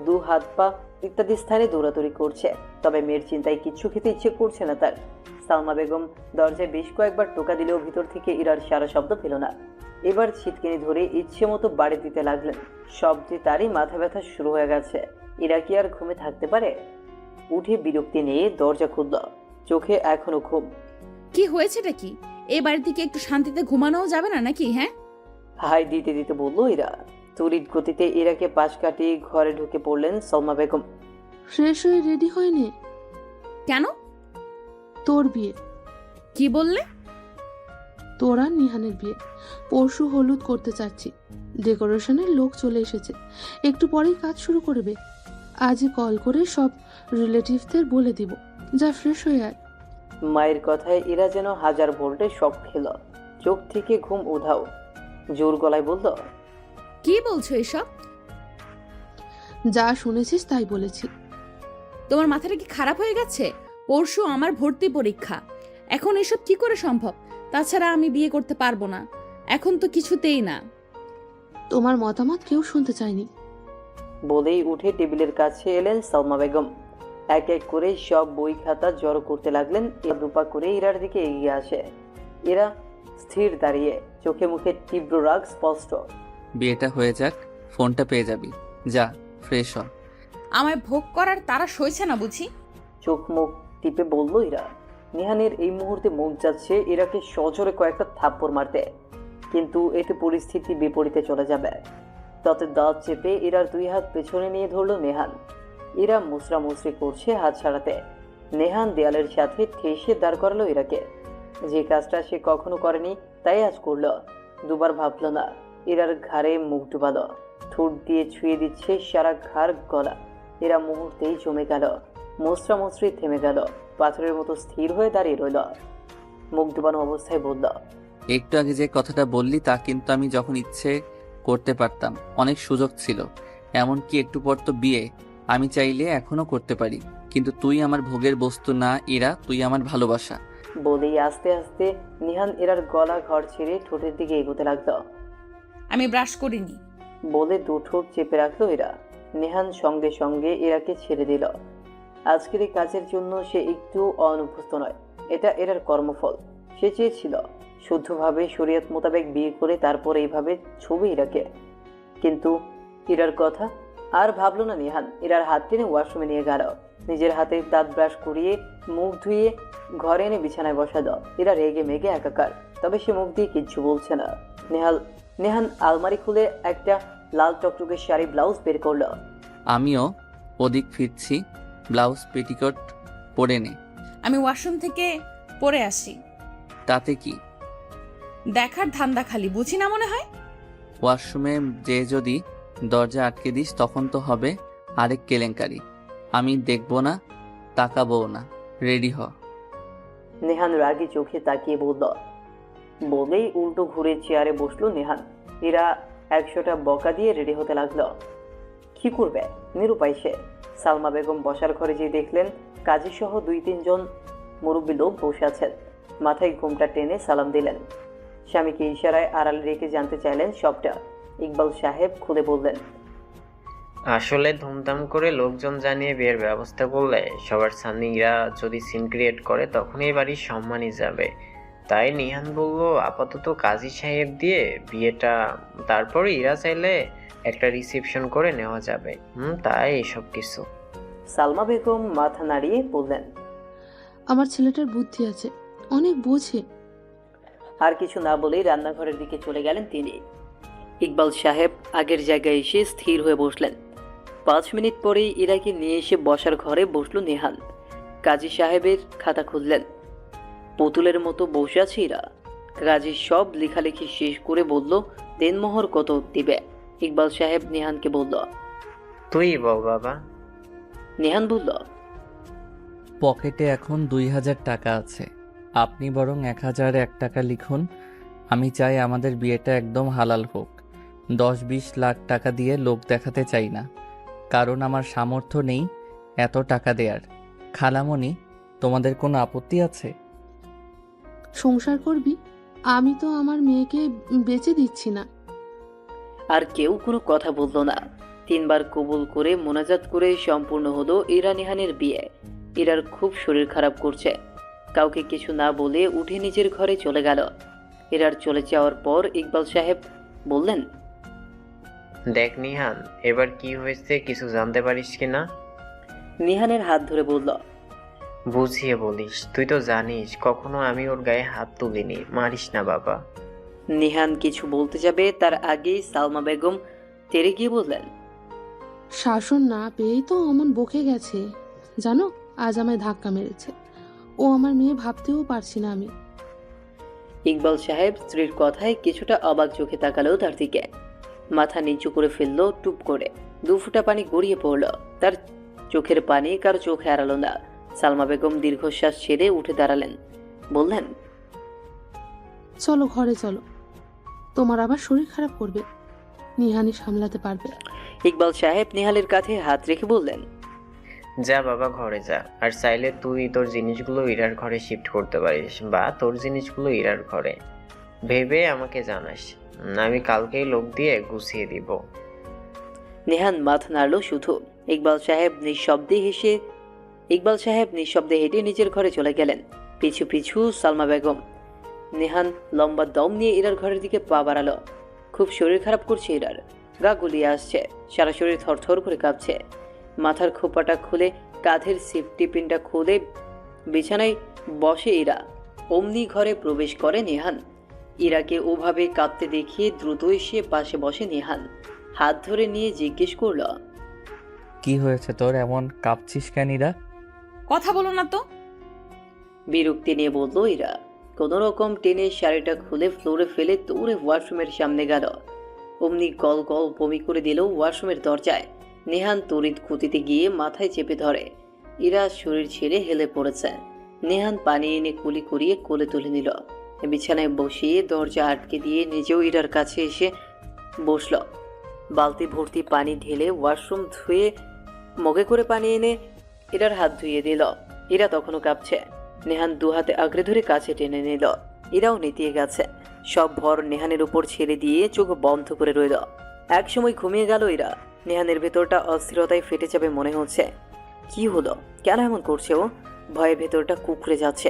দু হাত পা ইত্যাদি স্থানে দৌড়াদৌড়ি করছে। তবে মেয়ের চিন্তায় কিচ্ছু খেতে ইচ্ছে করছে না তার। সালমা বেগম দরজায় বেশ কয়েকবার টোকা দিলেও ভিতর থেকে ইরার সারা শব্দ পেল না। এবার ছিটকিনি ধরে ইচ্ছে মতো বাড়ি দিতে লাগলেন। শব্দে তারই মাথা ব্যথা শুরু হয়ে গেছে। ইরা কি আর ঘুমে থাকতে পারে? উঠে বিরক্তি নিয়ে দরজা খুলল। চোখে এখনো ঘুম। কি হয়েছেটা কি? এই বাড়ি থেকে একটু শান্তিতে ঘুমানোও যাবে না নাকি? হ্যাঁ, হাই দিতে দিতে বলল ইরা। তড়িৎ গতিতে ইরাকে পাশ কাটিয়ে ঘরে ঢুকে পড়লেন সালমা বেগম। ফ্রেশ হয়ে রেডি হয়নি? কেন? তোর বিয়ে। কি বললে? তোর আর নিহানের বিয়ে। পরশু হলুদ করতে চাচ্ছি, ডেকোরেশনের লোক চলে এসেছে, একটু পরেই কাজ শুরু করবে। আজই কল করে সব রিলেটিভদের বলে দিব। যা ফ্রেশ হয়ে আয়। মায়ের কথায় এরা যেন হাজার ভোল্টে শক খেল, চোখ থেকে ঘুম উধাও। জোর গলায় বলল, কি বলছো এসব? যা শুনেছিস তাই বলেছি। তোমার মাথাটা কি খারাপ হয়ে গেছে? পরশু আমার ভর্তি পরীক্ষা, এখন এসব কি করে সম্ভব? তাছাড়া আমি বিয়ে করতে পারবো না, এখন তো কিছুতেই না। তোমার মতামত কেউ শুনতে চায়নি। বলেই উঠে টেবিলের কাছে এলেন সালমা বেগম। এক এক করে সব বই খাতা জড়ো করতে লাগলেন। দুপা করে ইরার দিকে এগিয়ে আসে। এরা স্থির দাঁড়িয়ে, চোখে মুখে তীব্র রাগ স্পষ্ট। বিয়েটা হয়ে যাক, ফোনটা পেয়ে যাবি। যা ফ্রেশ হ। আমায় ভোগ করার তারা সইছে না বুঝি? চোখ মুখ টিপে বলল ইরা। নিহানের এই মুহূর্তে মুখ যাচ্ছে ইরাকে সজোরে কয়েকটা থাপ্পড় মারতে, কিন্তু এতে পরিস্থিতি বিপরীতে চলে যাবে। তাতে দাঁত চেপে ইরার দুই হাত পেছনে নিয়ে ধরল নেহান। ইরা মুচড়ামুচড়ি করছে হাত ছাড়াতে। নেহান দেয়ালের সাথে ঠেসে দাঁড় করালো ইরাকে। যে কাজটা সে কখনো করেনি তাই আজ করলো। দুবার ভাবলো না। ইরার ঘাড়ে মুখ ডুবালো, ঠোঁট দিয়ে ছুঁয়ে দিচ্ছে সারা ঘাড় গলা। এরা মুহূর্তেই জমে গেল, মুচড়ামুচড়ি থেমে গেল, পাথরের মতো স্থির হয়ে দাঁড়িয়ে রইল। মুখ ডুবানো অবস্থায় বলল, একটু আগে যে কথাটা বললি তা কিন্তু আমি যখন ইচ্ছে করতে পারতাম, অনেক সুযোগ ছিল। এমনকি একটু পর তো বিয়ে, আমি চাইলে এখনো করতে পারি। কিন্তু তুই আমার ভোগের বস্তু না ইরা, তুই আমার ভালোবাসা। বলেই আস্তে আস্তে নিহান এরার গলা ঘর ছেড়ে ঠোঁটের দিকে এগোতে লাগলো। আমি ব্রাশ করিনি বলে দু ঠোঁট চেপে রাখলো এরা। নেহান সঙ্গে সঙ্গে এরাকে ছেড়ে দিল। আজকের এই কাজের জন্য সে একটু অনুভূত নয়, এটা এরার কর্মফল। সে চেয়েছিল শুদ্ধভাবে শরীয়ত মোতাবেক বিয়ে করে তারপর এইভাবে ছবি ইরাকে। কিন্তু ইরার কথা আর ভাবলো না নিহান। ইরার হাত টেনে ওয়াশরুমে নিয়ে গেল, নিজের হাতে দাঁত ব্রাশ করিয়ে মুখ ধুয়ে ঘরে এনে বিছানায় বসালো। এরা রেগে মেগে একাকার, তবে সে মুখ দিয়ে কিচ্ছু বলছে না। নেহান আলমারি খুলে একটা লাল টকটকে শাড়ি ব্লাউজ বের করলো। আমিও ওদিক ফিরছি, ব্লাউজ পেটিকোট পরে নে। আমি ওয়াশরুম থেকে পরে আসি। তাতে কি? দেখার ধান্দা খালি, বুঝি না মনে হয়? ওয়াশরুমে যে যদি দরজা আটকে দিস তখন তো হবে আরেক কেলেঙ্কারি। আমি দেখবো না, তাকাবো না। রেডি হ। নেহান রাগী চোখে তাকিয়ে বলল। বলেই উল্টো ঘুরে চেয়ারে বসলো নেহান। এরা 100টা বকা দিয়ে রেডি হতে লাগলো। কি করবে, নিরুপায় সে। সালমা বেগম বসার ঘরে যেয়ে দেখলেন কাজী সহ 2-3 জন মুরব্বী লোক বসে আছেন। মাথায় ঘুমটা টেনে সালাম দিলেন। স্বামীকে ইশারায় আড়ালে রেখে জানতে চাইলেন সবটা। ইকবাল সাহেব খুলে বললেন, আসলে ধুমধাম করে লোকজন জানিয়ে বিয়ের ব্যবস্থা করলে সবার সামনে ইরা যদি সিন ক্রিয়েট করে তখন এই বাড়ির সম্মানই যাবে। তাই নিহান বলল আপাতত কাজী সাহেব দিয়ে বিয়েটা, তারপরে ইরা চাইলে একটা রিসেপশন করে নেওয়া যাবে। তাই এসব কিছু। সালমা বেগম মাথা নাড়িয়ে বললেন, আমার ছেলেটার বুদ্ধি আছে, অনেক বোঝে। আর কিছু না বলেই রান্নাঘরের দিকে চলে গেলেন তিনি। ইকবাল সাহেব আগের জায়গায় এসে স্থির হয়ে বসলেন। 5 মিনিট পরেই ইরাকে নিয়ে এসে বসার ঘরে বসলো নেহান। কাজী সাহেবের খাতা খুললেন। পুতুলের মতো বসে আছে ইরা। কাজী সব লেখালেখি শেষ করে বলল, দেনমোহর কত দিবে? ইকবাল সাহেব নেহানকে বলল, তুই বল বাবা। নেহান বলল, পকেটে এখন 2000 টাকা আছে, আপনি বরং 1001 টাকা লিখুন। আমি চাই আমাদের বিয়েটা একদম হালাল হোক। 10-20 লাখ টাকা দিয়ে লোক দেখাতে চাই না, কারণ আমার সামর্থ্য নেই এত টাকা দেয়ার। খালামণি, তোমাদের কোনো আপত্তি আছে? সংসার করবি? আমি তো আমার মেয়েকে বেচে দিচ্ছি না। আর কেউ কোনো কথা বলল না। 3 বার কবুল করে মোনাজাত করে সম্পূর্ণ হলো ইরা নেহানের বিয়ে। ইরার খুব শরীর খারাপ করছে। কাউকে কিছু না বলে উঠে নিজের ঘরে চলে গেল। ইরার চলে যাওয়ার পর ইকবাল সাহেব বললেন, দেখ নিহান, এবার কি হয়েছে কিছু জানতে পারিস কিনা? নিহানের হাত ধরে বলল, বুঝিয়ে বলিস, তুই তো জানিস কখনো আমি ওর গায়ে হাত তুলিনি। মারিস না বাবা। নিহান কিছু বলতে যাবে তার আগেই সালমা বেগম তেরে গিয়ে বললেন, শাসন না পেয়েই তো অমন বকে গেছে। জানো, আজ আমায় ধাক্কা মেরেছে। ও আমার মেয়ে ভাবতেও পারছি না আমি। ইকবাল সাহেব স্ত্রীর কথায় কিছুটা অবাক চোখে তাকালো তার দিকে। মাথা নিচু করে ফেললো টুপ করে। 2 ফোঁটা পানি গড়িয়ে পড়ল তার চোখের পানি কারো চোখে এড়ালো না। সালমা বেগম দীর্ঘশ্বাস ছেড়ে উঠে দাঁড়ালেন, বললেন, চলো ঘরে চলো, তোমার আবার শরীর খারাপ করবে, নিহানি সামলাতে পারবে। ইকবাল সাহেব নেহালের কাঁধে হাত রেখে বললেন, যা বাবা ঘরে যা, আর চাইলে তুই তোর জিনিসগুলো ইরার ঘরে শিফট করতে পারিস, বা তোর জিনিসগুলো ইরার ঘরে। ভেবে আমাকে জানাস, আমি কালকেই লোক দিয়ে গুছিয়ে দিব। নেহান মাথা নাড়ল শুধু। ইকবাল সাহেব নিঃশব্দে হেঁটে নিজের ঘরে চলে গেলেন। পিছু পিছু সালমা বেগম। নেহান লম্বা দম নিয়ে ইরার ঘরের দিকে পা বাড়ালো। খুব শরীর খারাপ করছে ইরার, গা গুলিয়ে আসছে, সারা শরীর থরথর করে কাঁপছে। মাথার খোপাটা খুলে, কাঁধের সেফটি পিনটা খুলে বিছানায় বসে ইরা। অমনি ঘরে প্রবেশ করে নেহান। ইরাকে ওভাবে কাঁপতে দেখিয়ে দ্রুত এসে পাশে বসে নেহান। হাত ধরে নিয়ে জিজ্ঞেস করল, কি হয়েছে তোর, এমন কাঁপছিস কেন ইরা? কথা বলো না তো। বিরক্তি নিয়ে বলল ইরা। কোনো রকম টেনে শাড়িটা খুলে ফ্লোরে ফেলে দৌড়ে ওয়াশরুমের সামনে গেল। অমনি গল গল বমি করে দিল ওয়াশরুমের দরজায়। নেহান তড়িৎ গতিতে গিয়ে মাথায় চেপে ধরে। ইরা শরীর ছেড়ে হেলে পড়েছে। নেহান পানি এনে কুলি করিয়ে কোলে তুলে নিল। বিছানায় বসিয়ে দরজা আটকে দিয়ে নিজেও ইরার কাছে এসে বসল। বালতি ভর্তি পানি ঢেলে ওয়াশরুম ধুয়ে মগে করে পানি এনে ইরার হাত ধুইয়ে দিল। ইরা তখনও কাঁপছে। নেহান 2 হাতে আঁকড়ে ধরে কাছে টেনে নিল। ইরাও নেতিয়ে গেছে। সব ভর নেহানের উপর ছেড়ে দিয়ে চোখ বন্ধ করে রইল। এক সময় ঘুমিয়ে গেল ইরা। নেহানের ভেতরটা অস্থিরতায় ফেটে যাবে মনে হচ্ছে। কি হলো, কেন এমন করছে ও? ভয়ে ভেতরটা কুকড়ে যাচ্ছে।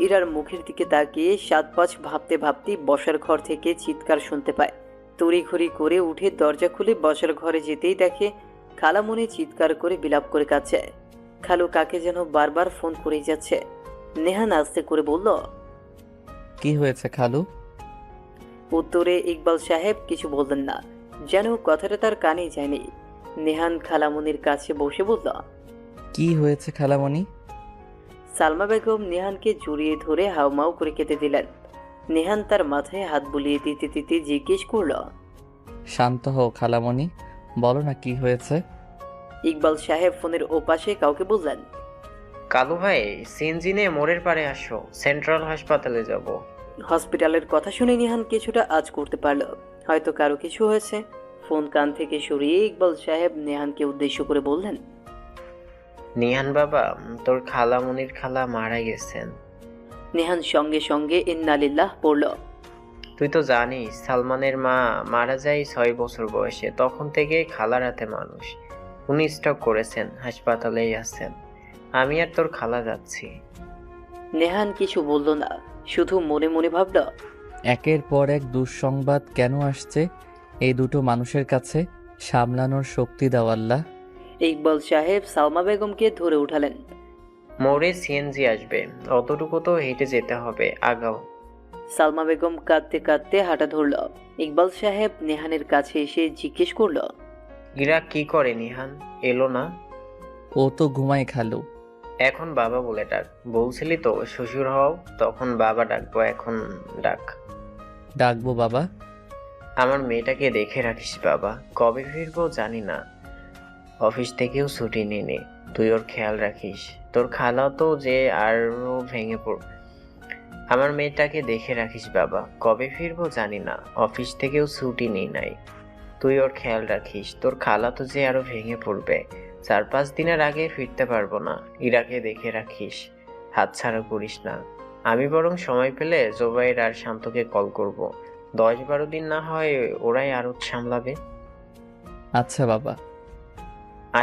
ইরার মুখের দিকে তাকিয়ে 7-5 ভাবতে ভাবতেই বসার ঘর থেকে চিৎকার শুনতে পায়। তড়িঘড়ি করে উঠে দরজা খুলে বসার ঘরে যেতেই দেখে খালামণি চিৎকার করে বিলাপ করে কাঁদছে। খালু কাকে যেন বারবার ফোন করেই যাচ্ছে। নেহান আস্তে করে বলল, কি হয়েছে খালু? উত্তরে ইকবাল সাহেব কিছু বললেন না, যেন কথাটা তার কানে যায়নি। নেহান খালামণির কাছে বসে বলল, কি হয়েছে খালামণি? সালমা বেগম নেহানকে জড়িয়ে ধরে হাউমাউ করে কেঁদে দিলেন। নেহান তার মাথায় হাত বুলিয়ে দিতে দিতে জিজ্ঞেস করল, শান্ত হও খালামণি, বলো না কি হয়েছে। ইকবাল সাহেব ফোনের ওপাশে কাউকে বললেন, কালু ভাই, সিএনজি নিয়ে মোড়ের পাড়ে আসো, সেন্ট্রাল হাসপাতালে যাব। হসপিটালের কথা শুনে নেহান কিছুটা আজ করতে পারল, হয়তো কারো কিছু হয়েছে। ফোন কান থেকে সরিয়ে ইকবাল সাহেব নেহানকে উদ্দেশ্য করে বললেন, নিহান বাবা, তোর খালামণির খালা মারা গেছেন। নেহান সঙ্গে সঙ্গে ইন্নালিল্লাহ পড়ল। তুই তো জানিস সালমানের মা মারা যায় 6 বছর বয়সে, তখন থেকে খালার হাতে মানুষ। উনি স্ট্রোক করেছেন, হাসপাতালেই আছেন। আমি আর তোর খালা যাচ্ছি। নেহান কিছু বলল না, শুধু মনে মনে ভাবল, একের পর এক দুঃসংবাদ কেন আসছে এই দুটো মানুষের কাছে? সামলানোর শক্তি দাও আল্লাহ। ইকবাল সাহেব সালমা বেগমকে ধরে উঠালেন। মোড়ে সিএনজি আসবে, অতটুকু তো হেঁটে যেতে হবে, আগাও। সালমা বেগম কাঁদতে কাঁদতে হাঁটা ধরল। ইকবাল সাহেব নেহানের কাছে এসে জিজ্ঞেস করল, ইরা কি করে নিহান, এলো না? ও তো ঘুমায় খালু। এখন বাবা বলে ডাক। বলছিলি তো শ্বশুর হও, তখন বাবা ডাকবো, এখন ডাক। ডাকবো বাবা। আমার মেয়েটাকে দেখে রাখিস বাবা, কবে ফিরবো জানি না। অফিস থেকেও ছুটি নিয়ে নে, তুই ওর খেয়াল রাখিস। তোর খালা তো যে আরো ভেঙে পড়। আমার মেয়েটাকে দেখে রাখিস বাবা, কবে ফিরবো জানি না। অফিস থেকেও ছুটি নেই নাই, তুই ওর খেয়াল রাখিস। তোর খালা তো যে আরো ভেঙে পড়বে, 4-5 দিনের আগে ফিরতে পারবো না। ইরাকে দেখে রাখিস, হাতছাড়া করিস না। আমি বরং সময় পেলে জোবাইর আর শান্তকে কল করব। 10-12 দিন না হয় ওরাই আরো সামলাবে। আচ্ছা বাবা।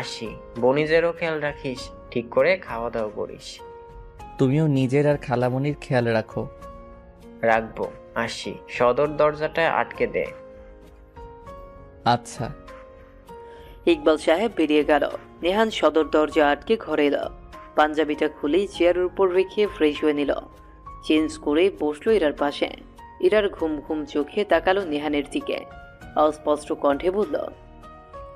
আসি, বনিজেরও খেয়াল রাখিস, ঠিক করে খাওয়া দাওয়া করিস। তুমিও নিজের আর খালামণির খেয়াল রাখো। রাখবো, আসি। সদর দরজাটা আটকে দে। আচ্ছা। ইকবাল সাহেব বেরিয়ে গেল। নেহান সদর দরজা আটকে ঘরে এলো। পাঞ্জাবিটা খুলেই চেয়ারের উপর রেখে ফ্রেশ হয়ে নিল। চেঞ্জ করে বসলো ইরার পাশে। ইরার ঘুম ঘুম চোখে তাকালো নেহানের দিকে। অস্পষ্ট কণ্ঠে বলল,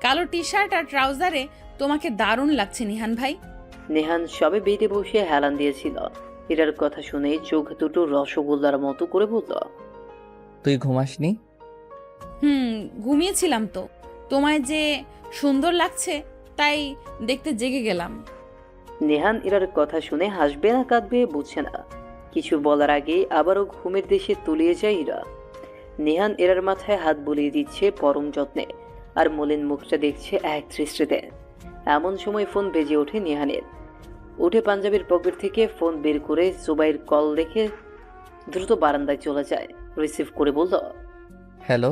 কালো টি শার্ট আর ট্রাউজারে তোমাকে দারুণ লাগছে নিহান ভাই। নেহান সবে বেডে বসে হেলান দিয়েছিল। ইরার কথা শুনে চোখ দুটো রসগোল্লার মতো করে বলল, তুই ঘুমাসনি? ঘুমিয়েছিলাম তো, তোমায় যে সুন্দর লাগছে তাই দেখতে জেগে গেলাম। নেহান ইরার কথা শুনে হাসবে না কাঁদবে বুঝছে না। কিছু বলার আগে আবারও ঘুমের দেশে তলিয়ে যায় ইরা। নেহান ইরার মাথায় হাত বুলিয়ে দিচ্ছে পরম যত্নে, আর মলিন মুখটা দেখছে এক দৃষ্টিতে। এমন সময় ফোন বেজে ওঠে নেহানের। উঠে পাঞ্জাবির পকেট থেকে ফোন বের করে জুবাইর কল দেখে দ্রুত বারান্দায় চলে যায়। রিসিভ করে বলল, হ্যালো,